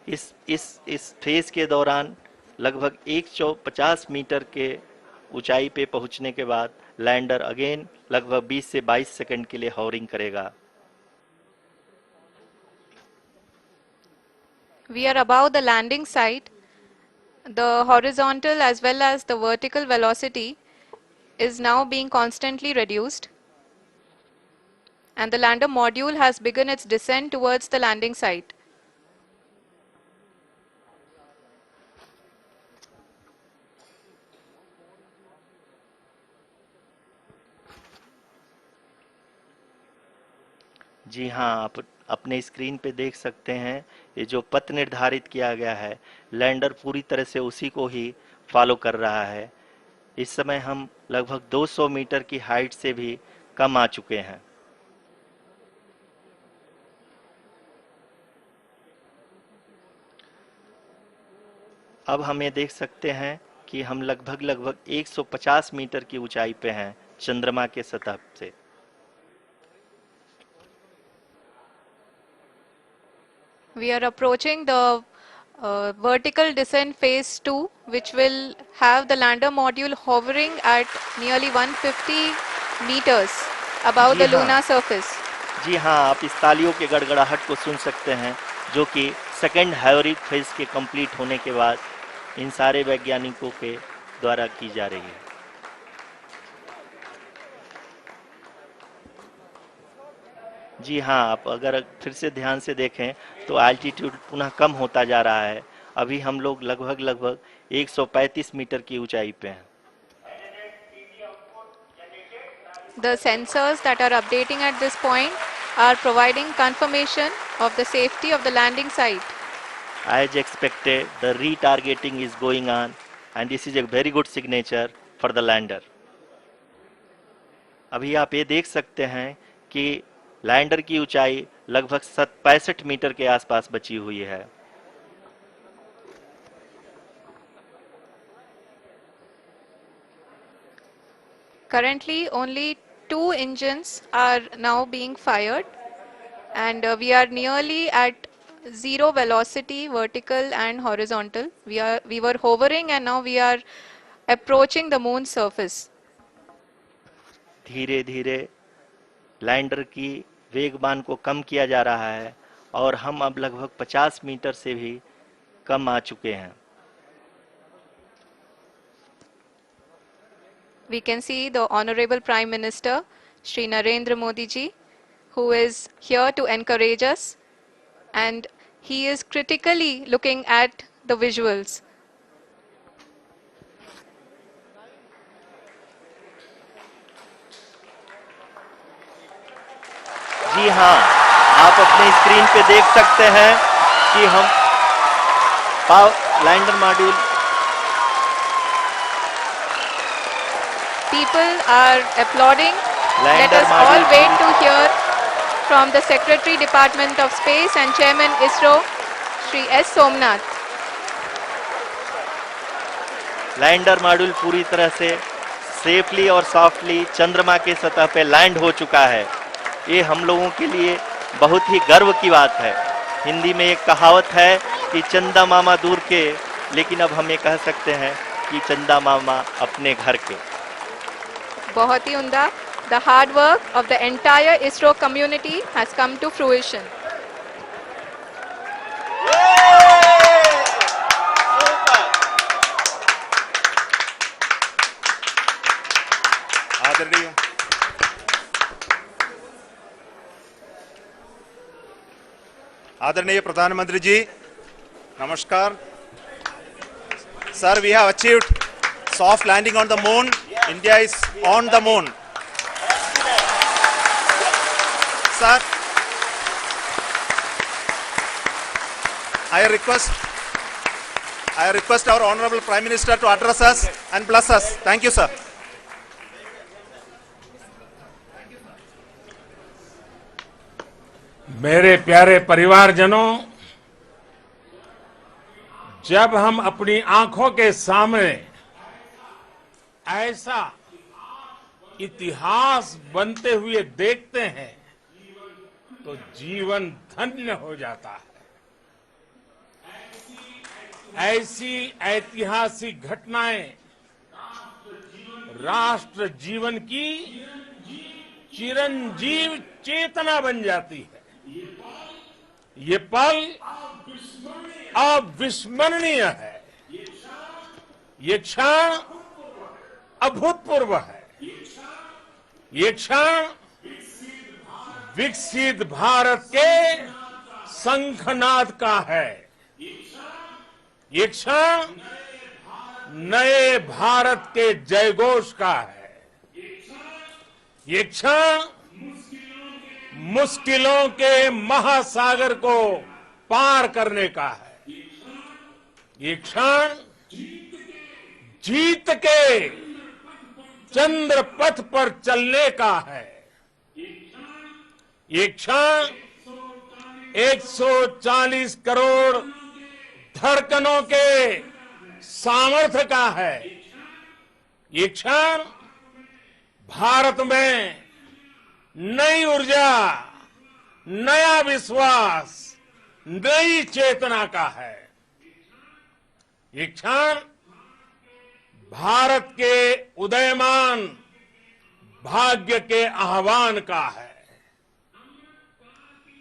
इस फेज के दौरान लगभग 150 मीटर के ऊंचाई पे पहुंचने के बाद लैंडर अगेन लगभग 20 से 22 सेकंड के लिए हॉवरिंग करेगा। We are above the landing site. The horizontal as well as the vertical velocity is now being constantly reduced. And the lander module has begun its descent towards the landing site. जी हाँ, आप अपने screen पे देख सकते हैं ये जो पथ निर्धारित किया गया है, लैंडर पूरी तरह से उसी को ही फॉलो कर रहा है। इस समय हम लगभग 200 मीटर की हाइट से भी कम आ चुके हैं। अब हम ये देख सकते हैं कि हम लगभग 150 मीटर की ऊंचाई पे हैं चंद्रमा के सतह से। We are approaching the vertical descent phase 2, which will have the lander module hovering at nearly 150 meters above ji the हाँ। lunar surface. जी हाँ, आप इस तालियों के गड़गड़ाहट को सुन सकते हैं, जो कि सेकेंड हैवरिक फेज के कंप्लीट होने के बाद इन सारे वैज्ञानिकों के द्वारा की जा रही है। जी हाँ, आप अगर फिर से ध्यान से देखें तो एल्टीट्यूड पुनः कम होता जा रहा है। अभी हम लोग लगभग 135 मीटर की ऊंचाई पे हैं। The sensors that are updating at this point are providing confirmation of the safety of the landing site. As expected, the retargeting is going on and this is a very good signature for the lander. अभी आप ये देख सकते हैं कि lander की ऊंचाई लगभग 65 मीटर के आसपास बची हुई है। Currently, only 2 engines are now being fired, and we are nearly at zero velocity, vertical and horizontal. We were hovering, and now we are approaching the moon's surface. धीरे धीरे लैंडर की वेगमान को कम किया जा रहा है और हम अब लगभग 50 मीटर से भी कम आ चुके हैं। We can see the Honorable Prime Minister, Shri Narendra Modi ji, who is here to encourage us, and he is critically looking at the visuals. जी हाँ, आप अपने स्क्रीन पे देख सकते हैं कि हम lander module People are applauding. Let Lander us all module wait to hear from the Secretary Department of Space and Chairman ISRO, Shri S. Somnath. Lander module पूरी तरह से सेफली और सॉफ्टली चंद्रमा के सतह पे लैंड हो चुका है। ये हम लोगों के लिए बहुत ही गर्व की बात है। हिंदी में एक कहावत है कि चंदा मामा दूर के, लेकिन अब हम ये कह सकते हैं कि चंदा मामा अपने घर के। बहुत ही उम्दा। The hard work of the entire ISRO community has come to fruition. आदरणीय आदरणीय प्रधानमंत्री जी, नमस्कार। Sir, we have achieved soft landing on the moon. India is on the moon. Sir, I request our Honorable Prime Minister to address us and bless us. Thank you, sir. मेरे प्यारे परिवारजनों, जब हम अपनी आंखों के सामने ऐसा इतिहास बनते हुए देखते हैं तो जीवन धन्य हो जाता है। ऐसी ऐतिहासिक घटनाएं राष्ट्र जीवन की चिरंजीव चेतना बन जाती है। ये पल अविस्मरणीय है। ये क्षण अभूतपूर्व है। ये क्षण विकसित भारत के शंखनाद का है। ये क्षण नए भारत के जयघोष का है। ये क्षण मुश्किलों के महासागर को पार करने का है। ये क्षण जीत के चंद्र पथ पर चलने का है। ये क्षण 140 करोड़ धड़कनों के सामर्थ्य का है। ये क्षण भारत में नई ऊर्जा, नया विश्वास, नई चेतना का है। ये क्षण भारत के उदयमान भाग्य के आह्वान का है।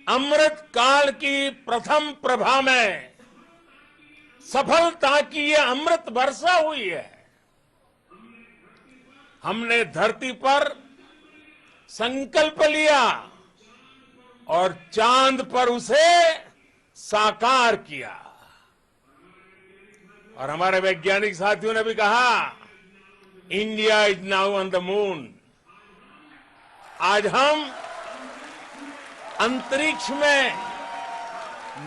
अमृत काल की प्रथम प्रभा में सफलता की ये अमृत वर्षा हुई है। हमने धरती पर संकल्प लिया और चांद पर उसे साकार किया। और हमारे वैज्ञानिक साथियों ने भी कहा, India is now on the moon. आज हम अंतरिक्ष में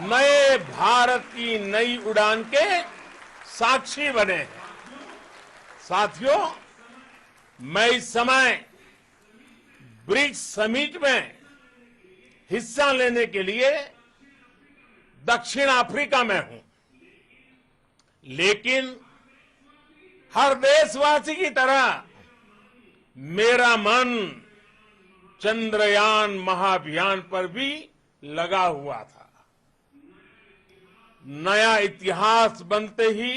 नए भारत की नई उड़ान के साक्षी बने हैं। साथियों, मैं इस समय ब्रिक्स समिट में हिस्सा लेने के लिए दक्षिण अफ्रीका में हूं, लेकिन हर देशवासी की तरह मेरा मन चंद्रयान महाअभियान पर भी लगा हुआ था। नया इतिहास बनते ही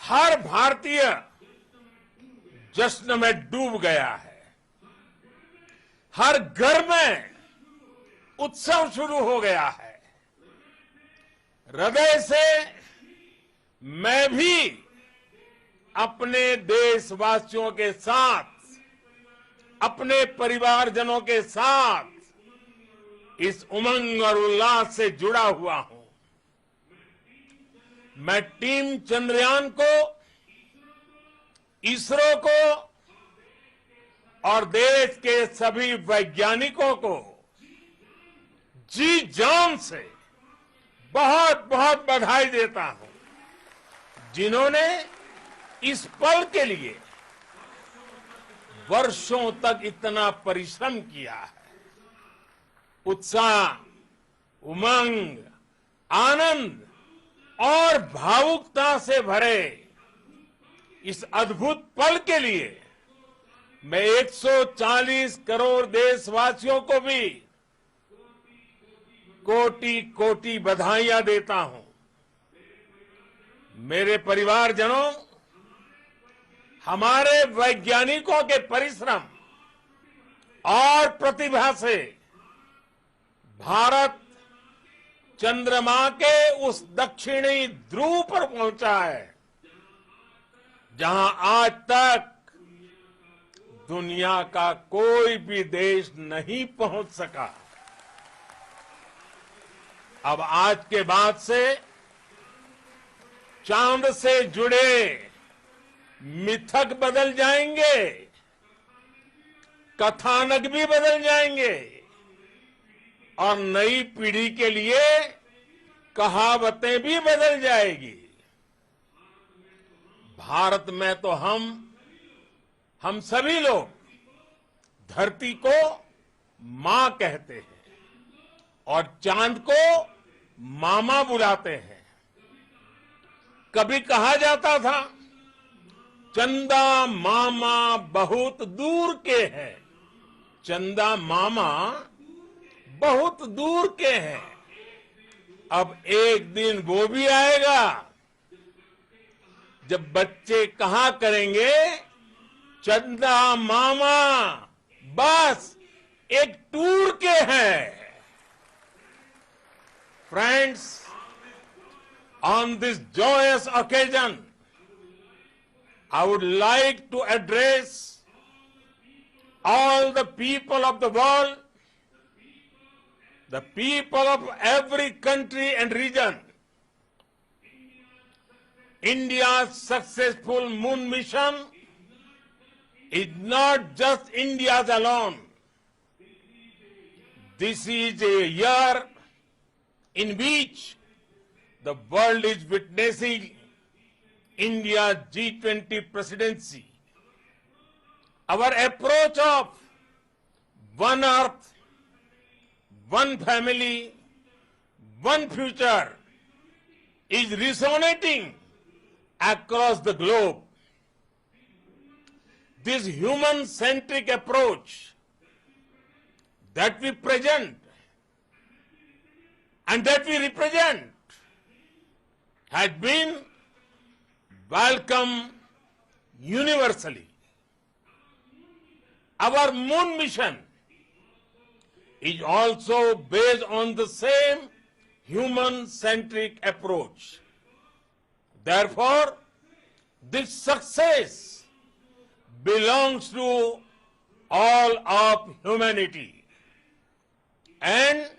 हर भारतीय जश्न में डूब गया है। हर घर में उत्सव शुरू हो गया है। हृदय से मैं भी अपने देशवासियों के साथ, अपने परिवारजनों के साथ इस उमंग और उल्लास से जुड़ा हुआ हूं। मैं टीम चंद्रयान को, इसरो को और देश के सभी वैज्ञानिकों को जी जान से बहुत बहुत बधाई देता हूं, जिन्होंने इस पल के लिए वर्षों तक इतना परिश्रम किया है, उत्साह, उमंग, आनंद और भावुकता से भरे इस अद्भुत पल के लिए मैं 140 करोड़ देशवासियों को भी कोटि कोटि बधाइयां देता हूं। मेरे परिवारजनों, हमारे वैज्ञानिकों के परिश्रम और प्रतिभा से भारत चंद्रमा के उस दक्षिणी ध्रुव पर पहुंचा है जहां आज तक दुनिया का कोई भी देश नहीं पहुंच सका। अब आज के बाद से चांद से जुड़े मिथक बदल जाएंगे, कथानक भी बदल जाएंगे और नई पीढ़ी के लिए कहावतें भी बदल जाएगी। भारत में तो हम सभी लोग धरती को मां कहते हैं और चांद को मामा बुलाते हैं। कभी कहा जाता था, चंदा मामा बहुत दूर के हैं। चंदा मामा बहुत दूर के हैं। अब एक दिन वो भी आएगा जब बच्चे कहा करेंगे, चंदा मामा बस एक टूर के हैं। Friends, on this joyous occasion, I would like to address all the people of the world, the people of every country and region. India's successful moon mission is not just India's alone. This is a year in which the world is witnessing India's G20 presidency. Our approach of one earth, one family, one future is resonating across the globe. This human-centric approach that we present and that we represent has been welcomed universally. Our moon mission is also based on the same human-centric approach. Therefore, this success belongs to all of humanity, and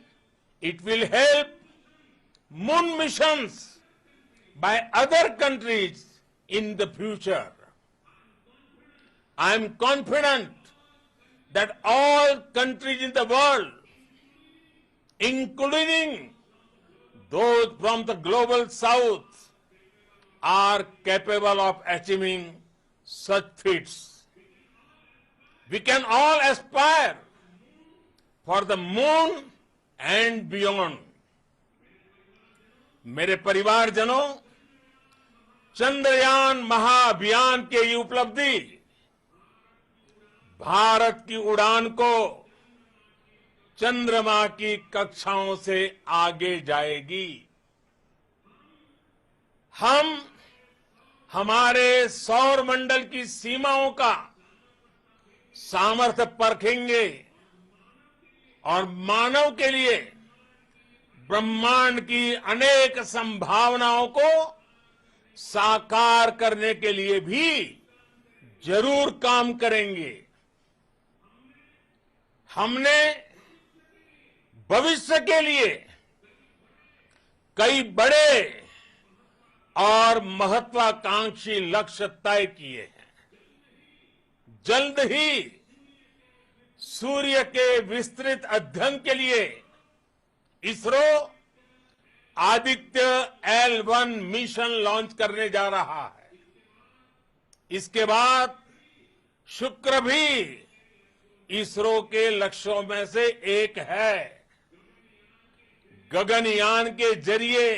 it will help moon missions by other countries in the future. I am confident that all countries in the world, including those from the global south, are capable of achieving such feats. We can all aspire for the moon and beyond. मेरे परिवारजनों, चंद्रयान महाअभियान की ये उपलब्धि भारत की उड़ान को चंद्रमा की कक्षाओं से आगे जाएगी। हम हमारे सौर मंडल की सीमाओं का सामर्थ्य परखेंगे और मानव के लिए ब्रह्मांड की अनेक संभावनाओं को साकार करने के लिए भी जरूर काम करेंगे। हमने भविष्य के लिए कई बड़े और महत्वाकांक्षी लक्ष्य तय किए हैं। जल्द ही सूर्य के विस्तृत अध्ययन के लिए ISRO Aditya L1 mission launch करने जा रहा है। इसके बाद शुक्र भी इसरो के लक्ष्यों में से एक है। गगनयान के जरिए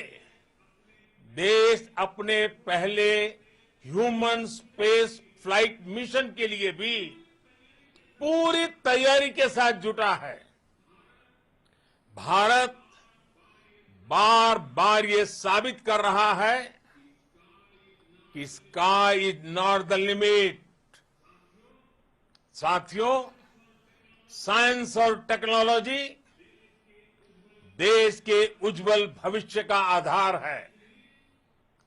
देश अपने पहले ह्यूमन स्पेस फ्लाइट मिशन के लिए भी पूरी तैयारी के साथ जुटा है। भारत बार बार ये साबित कर रहा है कि sky is not the limit. साथियों, साइंस और टेक्नोलॉजी देश के उज्जवल भविष्य का आधार है।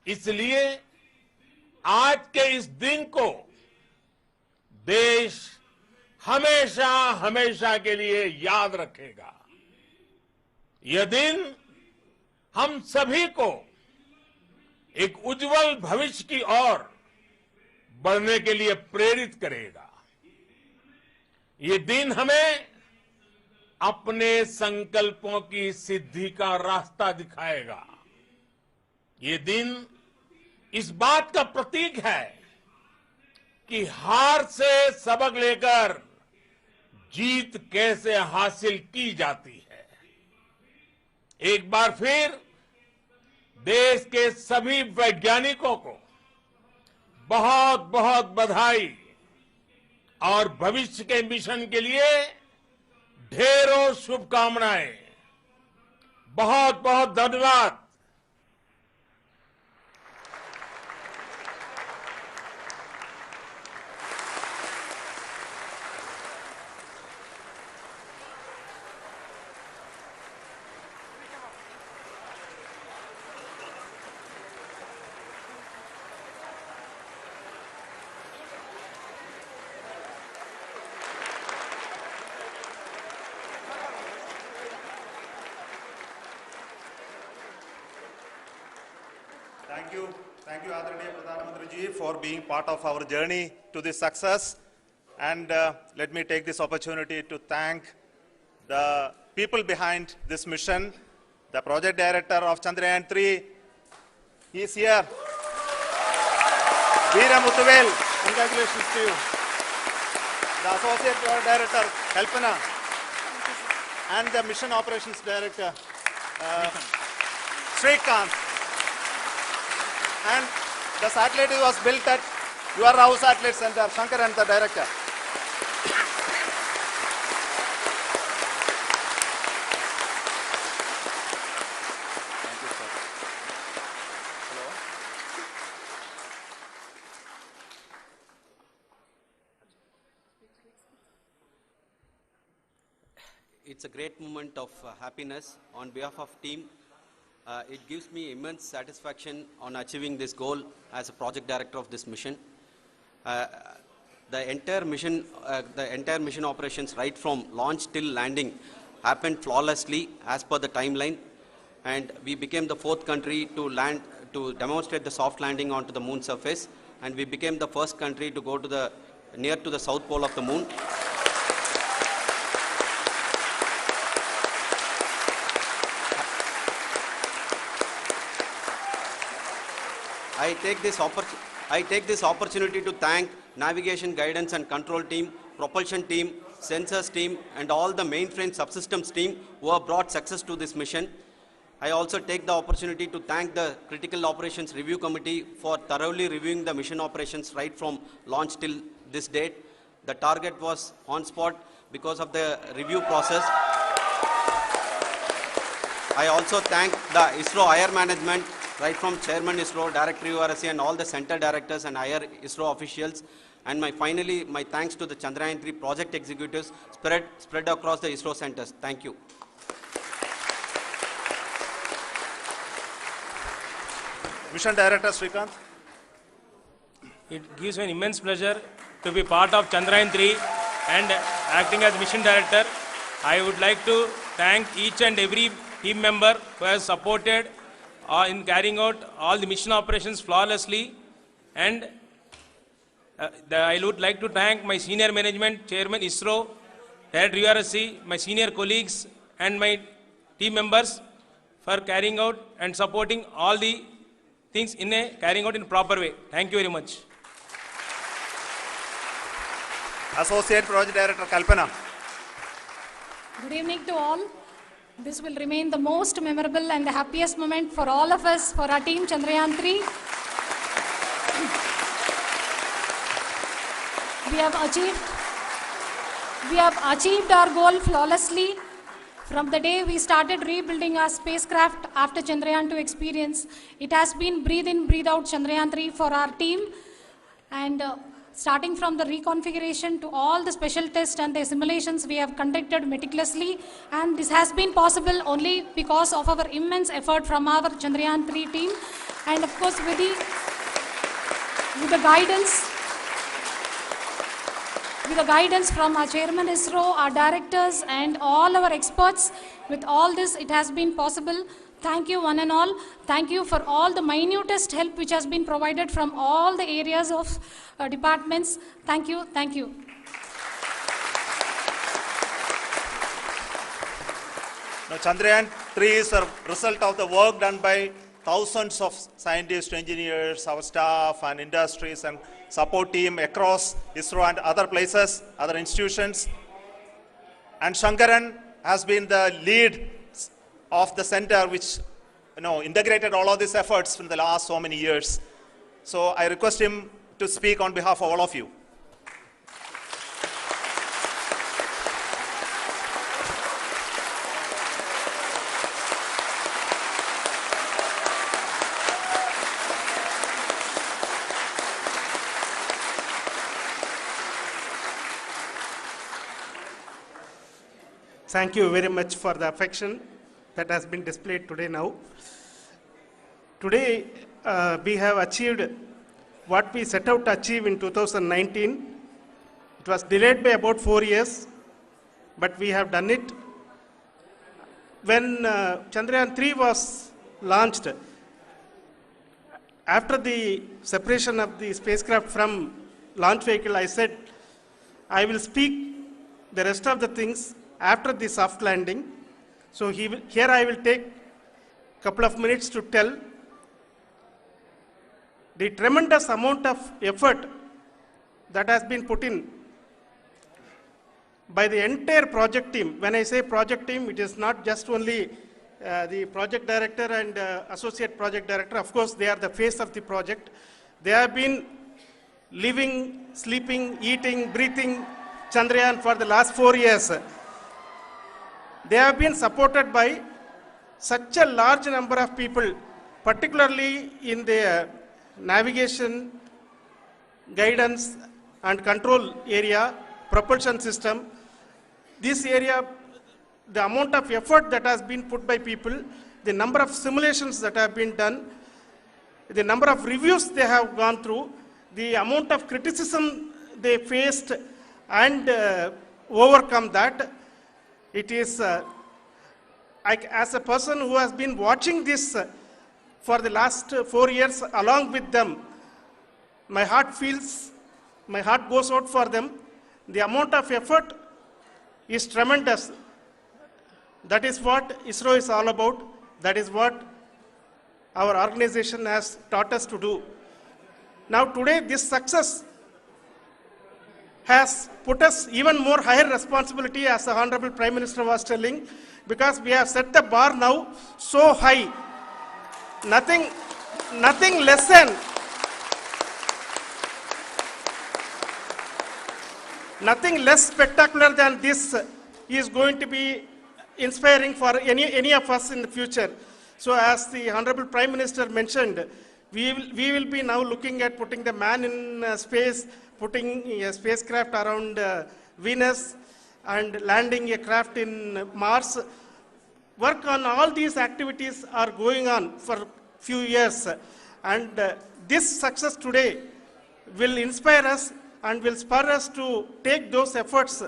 इसलिए आज के इस दिन को देश हमेशा हमेशा के लिए याद रखेगा। यह दिन हम सभी को एक उज्जवल भविष्य की ओर बढ़ने के लिए प्रेरित करेगा। ये दिन हमें अपने संकल्पों की सिद्धि का रास्ता दिखाएगा। ये दिन इस बात का प्रतीक है कि हार से सबक लेकर जीत कैसे हासिल की जाती है। एक बार फिर देश के सभी वैज्ञानिकों को बहुत बहुत बधाई और भविष्य के मिशन के लिए ढेरों शुभकामनाएं। बहुत बहुत धन्यवाद। Thank you, Adaraniya Pradhan Mantri ji, for being part of our journey to this success. And let me take this opportunity to thank the people behind this mission, the project director of Chandrayaan-3. He is here. Veera Muthuvel, congratulations to you. The associate director, Kalpana, and the mission operations director, Srikanth. And the satellite was built at your house satellite center, Shankar and the director. Thank you, sir. Hello. It's a great moment of happiness on behalf of team. It gives me immense satisfaction on achieving this goal as a project director of this mission. The entire mission operations right from launch till landing happened flawlessly as per the timeline, and we became the 4th country to demonstrate the soft landing onto the moon surface, and we became the first country to go to near to the south pole of the moon. I take this opportunity to thank navigation, guidance and control team, propulsion team, sensors team and all the mainframe subsystems team who have brought success to this mission. I also take the opportunity to thank the Critical Operations Review Committee for thoroughly reviewing the mission operations right from launch till this date. The target was on spot because of the review process. I also thank the ISRO higher management, right from Chairman ISRO, Director URSC and all the center directors and higher ISRO officials. And finally, my thanks to the Chandrayaan-3 project executives spread across the ISRO centers. Thank you. Mission Director Srikanth. It gives me an immense pleasure to be part of Chandrayaan-3 and acting as Mission Director. I would like to thank each and every team member who has supported in carrying out all the mission operations flawlessly. And I would like to thank my senior management, Chairman ISRO, Director URSC, my senior colleagues and my team members for carrying out and supporting all the things carrying out in a proper way. Thank you very much. Associate Project Director Kalpana. Good evening to all. This will remain the most memorable and the happiest moment for all of us, for our team Chandrayaan 3. We have achieved our goal flawlessly. From the day we started rebuilding our spacecraft after Chandrayaan 2 experience, it has been breathe in, breathe out Chandrayaan 3 for our team. And starting from the reconfiguration to all the special tests and the simulations we have conducted meticulously, and this has been possible only because of our immense effort from our Chandrayaan 3 team, and of course with the guidance from our chairman ISRO, our directors and all our experts. With all this, it has been possible. Thank you one and all. Thank you for all the minutest help which has been provided from all the areas of departments. Thank you. Thank you. Now, Chandrayaan 3 is a result of the work done by thousands of scientists, engineers, our staff and industries and support team across ISRO and other places, other institutions. And Shankaran has been the lead of the center which integrated all of these efforts in the last so many years. So I request him to speak on behalf of all of you. Thank you very much for the affection that has been displayed today now. Today, we have achieved what we set out to achieve in 2019. It was delayed by about 4 years, but we have done it. When Chandrayaan 3 was launched, after the separation of the spacecraft from launch vehicle, I said, I will speak the rest of the things after the soft landing. So here I will take a couple of minutes to tell the tremendous amount of effort that has been put in by the entire project team. When I say project team, it is not just only the project director and associate project director. Of course, they are the face of the project. They have been living, sleeping, eating, breathing Chandrayaan for the last 4 years. They have been supported by such a large number of people, particularly in the navigation, guidance and control area, propulsion system. This area, the amount of effort that has been put by people, the number of simulations that have been done, the number of reviews they have gone through, the amount of criticism they faced and overcome that. It is, as a person who has been watching this for the last 4 years along with them, my heart goes out for them. The amount of effort is tremendous. That is what ISRO is all about. That is what our organization has taught us to do. Now today, this success has put us even more higher responsibility, as the Honorable Prime Minister was telling, because we have set the bar now so high. Nothing less spectacular than this is going to be inspiring for any of us in the future. So as the Honorable Prime Minister mentioned, we will be now looking at putting the man in space, putting a spacecraft around Venus and landing a craft in Mars. Work on all these activities are going on for a few years. And this success today will inspire us and will spur us to take those efforts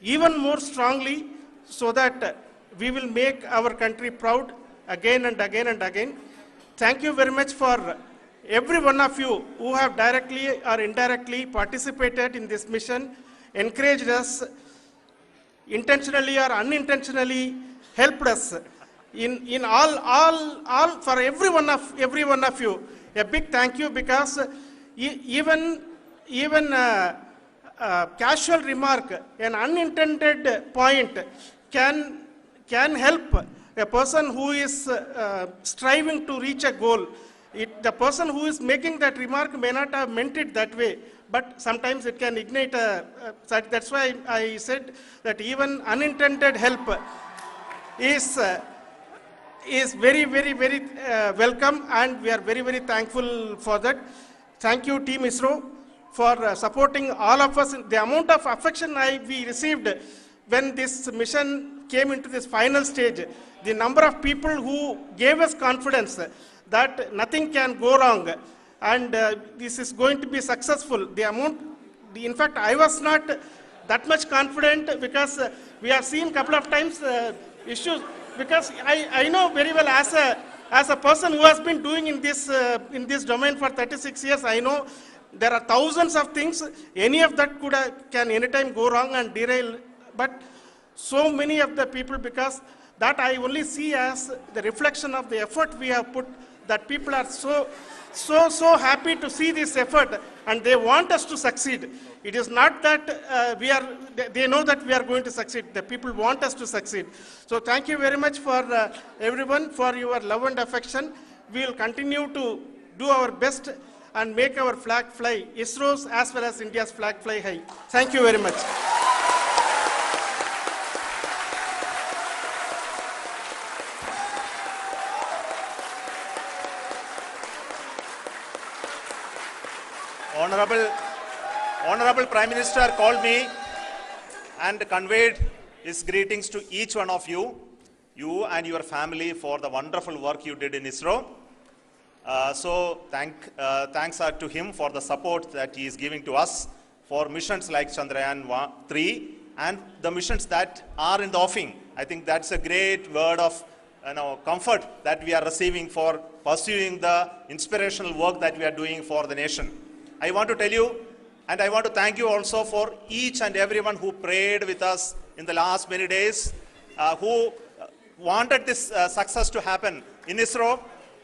even more strongly, so that we will make our country proud again and again and again. Thank you very much for every one of you who have directly or indirectly participated in this mission, encouraged us, intentionally or unintentionally helped us in all for every one of you. A big thank you, because even casual remark, an unintended point can help a person who is striving to reach a goal. The person who is making that remark may not have meant it that way, but sometimes it can ignite that's why I said that even unintended help is very, very, very welcome, and we are very, very thankful for that. Thank you, Team ISRO, for supporting all of us. The amount of affection we received when this mission came into this final stage, the number of people who gave us confidence that nothing can go wrong and this is going to be successful. In fact, I was not that much confident because we have seen a couple of times issues, because I know very well as a person who has been doing in this domain for 36 years, I know there are thousands of things. Any of that can anytime go wrong and derail. But so many of the people, because that I only see as the reflection of the effort we have put, that people are so happy to see this effort and they want us to succeed. It is not that they know that we are going to succeed. The people want us to succeed. So thank you very much for everyone for your love and affection. We will continue to do our best and make our flag fly, ISRO's as well as India's flag fly high. Thank you very much. Honorable Prime Minister called me and conveyed his greetings to each one of you and your family for the wonderful work you did in ISRO. So thanks are to him for the support that he is giving to us for missions like Chandrayaan 3 and the missions that are in the offing. I think that's a great word of comfort that we are receiving for pursuing the inspirational work that we are doing for the nation. I want to tell you, and I want to thank you also for each and everyone who prayed with us in the last many days, who wanted this success to happen in ISRO.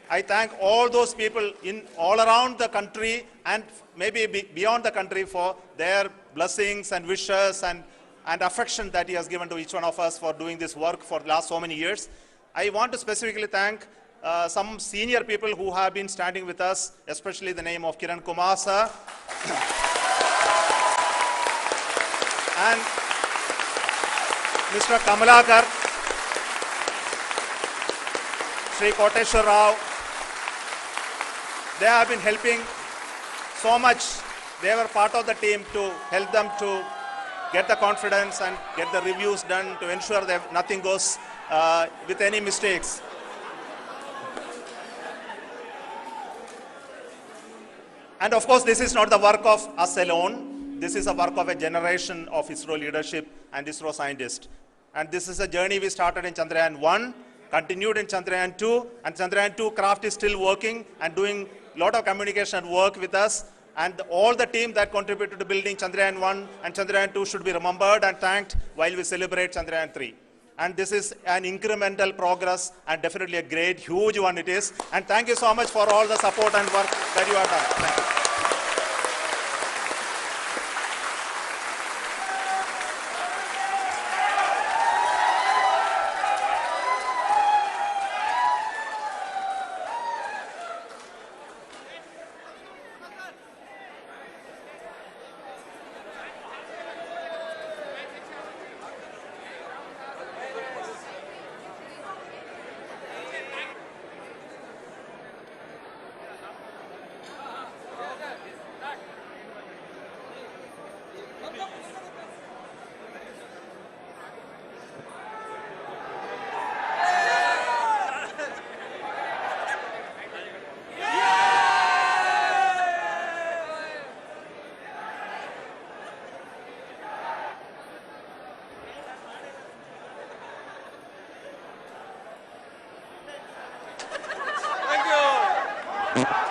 I thank all those people all around the country and maybe beyond the country for their blessings and wishes and affection that he has given to each one of us for doing this work for the last so many years. I want to specifically thank some senior people who have been standing with us, especially the name of Kiran Kumar sir and Mr. Kamalakar, Sri Koteshwar Rao. They have been helping so much. They were part of the team to help them to get the confidence and get the reviews done to ensure that nothing goes with any mistakes. And of course, this is not the work of us alone. This is a work of a generation of ISRO leadership and ISRO scientists. And this is a journey we started in Chandrayaan 1, continued in Chandrayaan 2, and Chandrayaan 2 craft is still working and doing a lot of communication work with us. And all the team that contributed to building Chandrayaan 1 and Chandrayaan 2 should be remembered and thanked while we celebrate Chandrayaan 3. And this is an incremental progress and definitely a great, huge one it is. And thank you so much for all the support and work that you have done. Thank you. Thank you.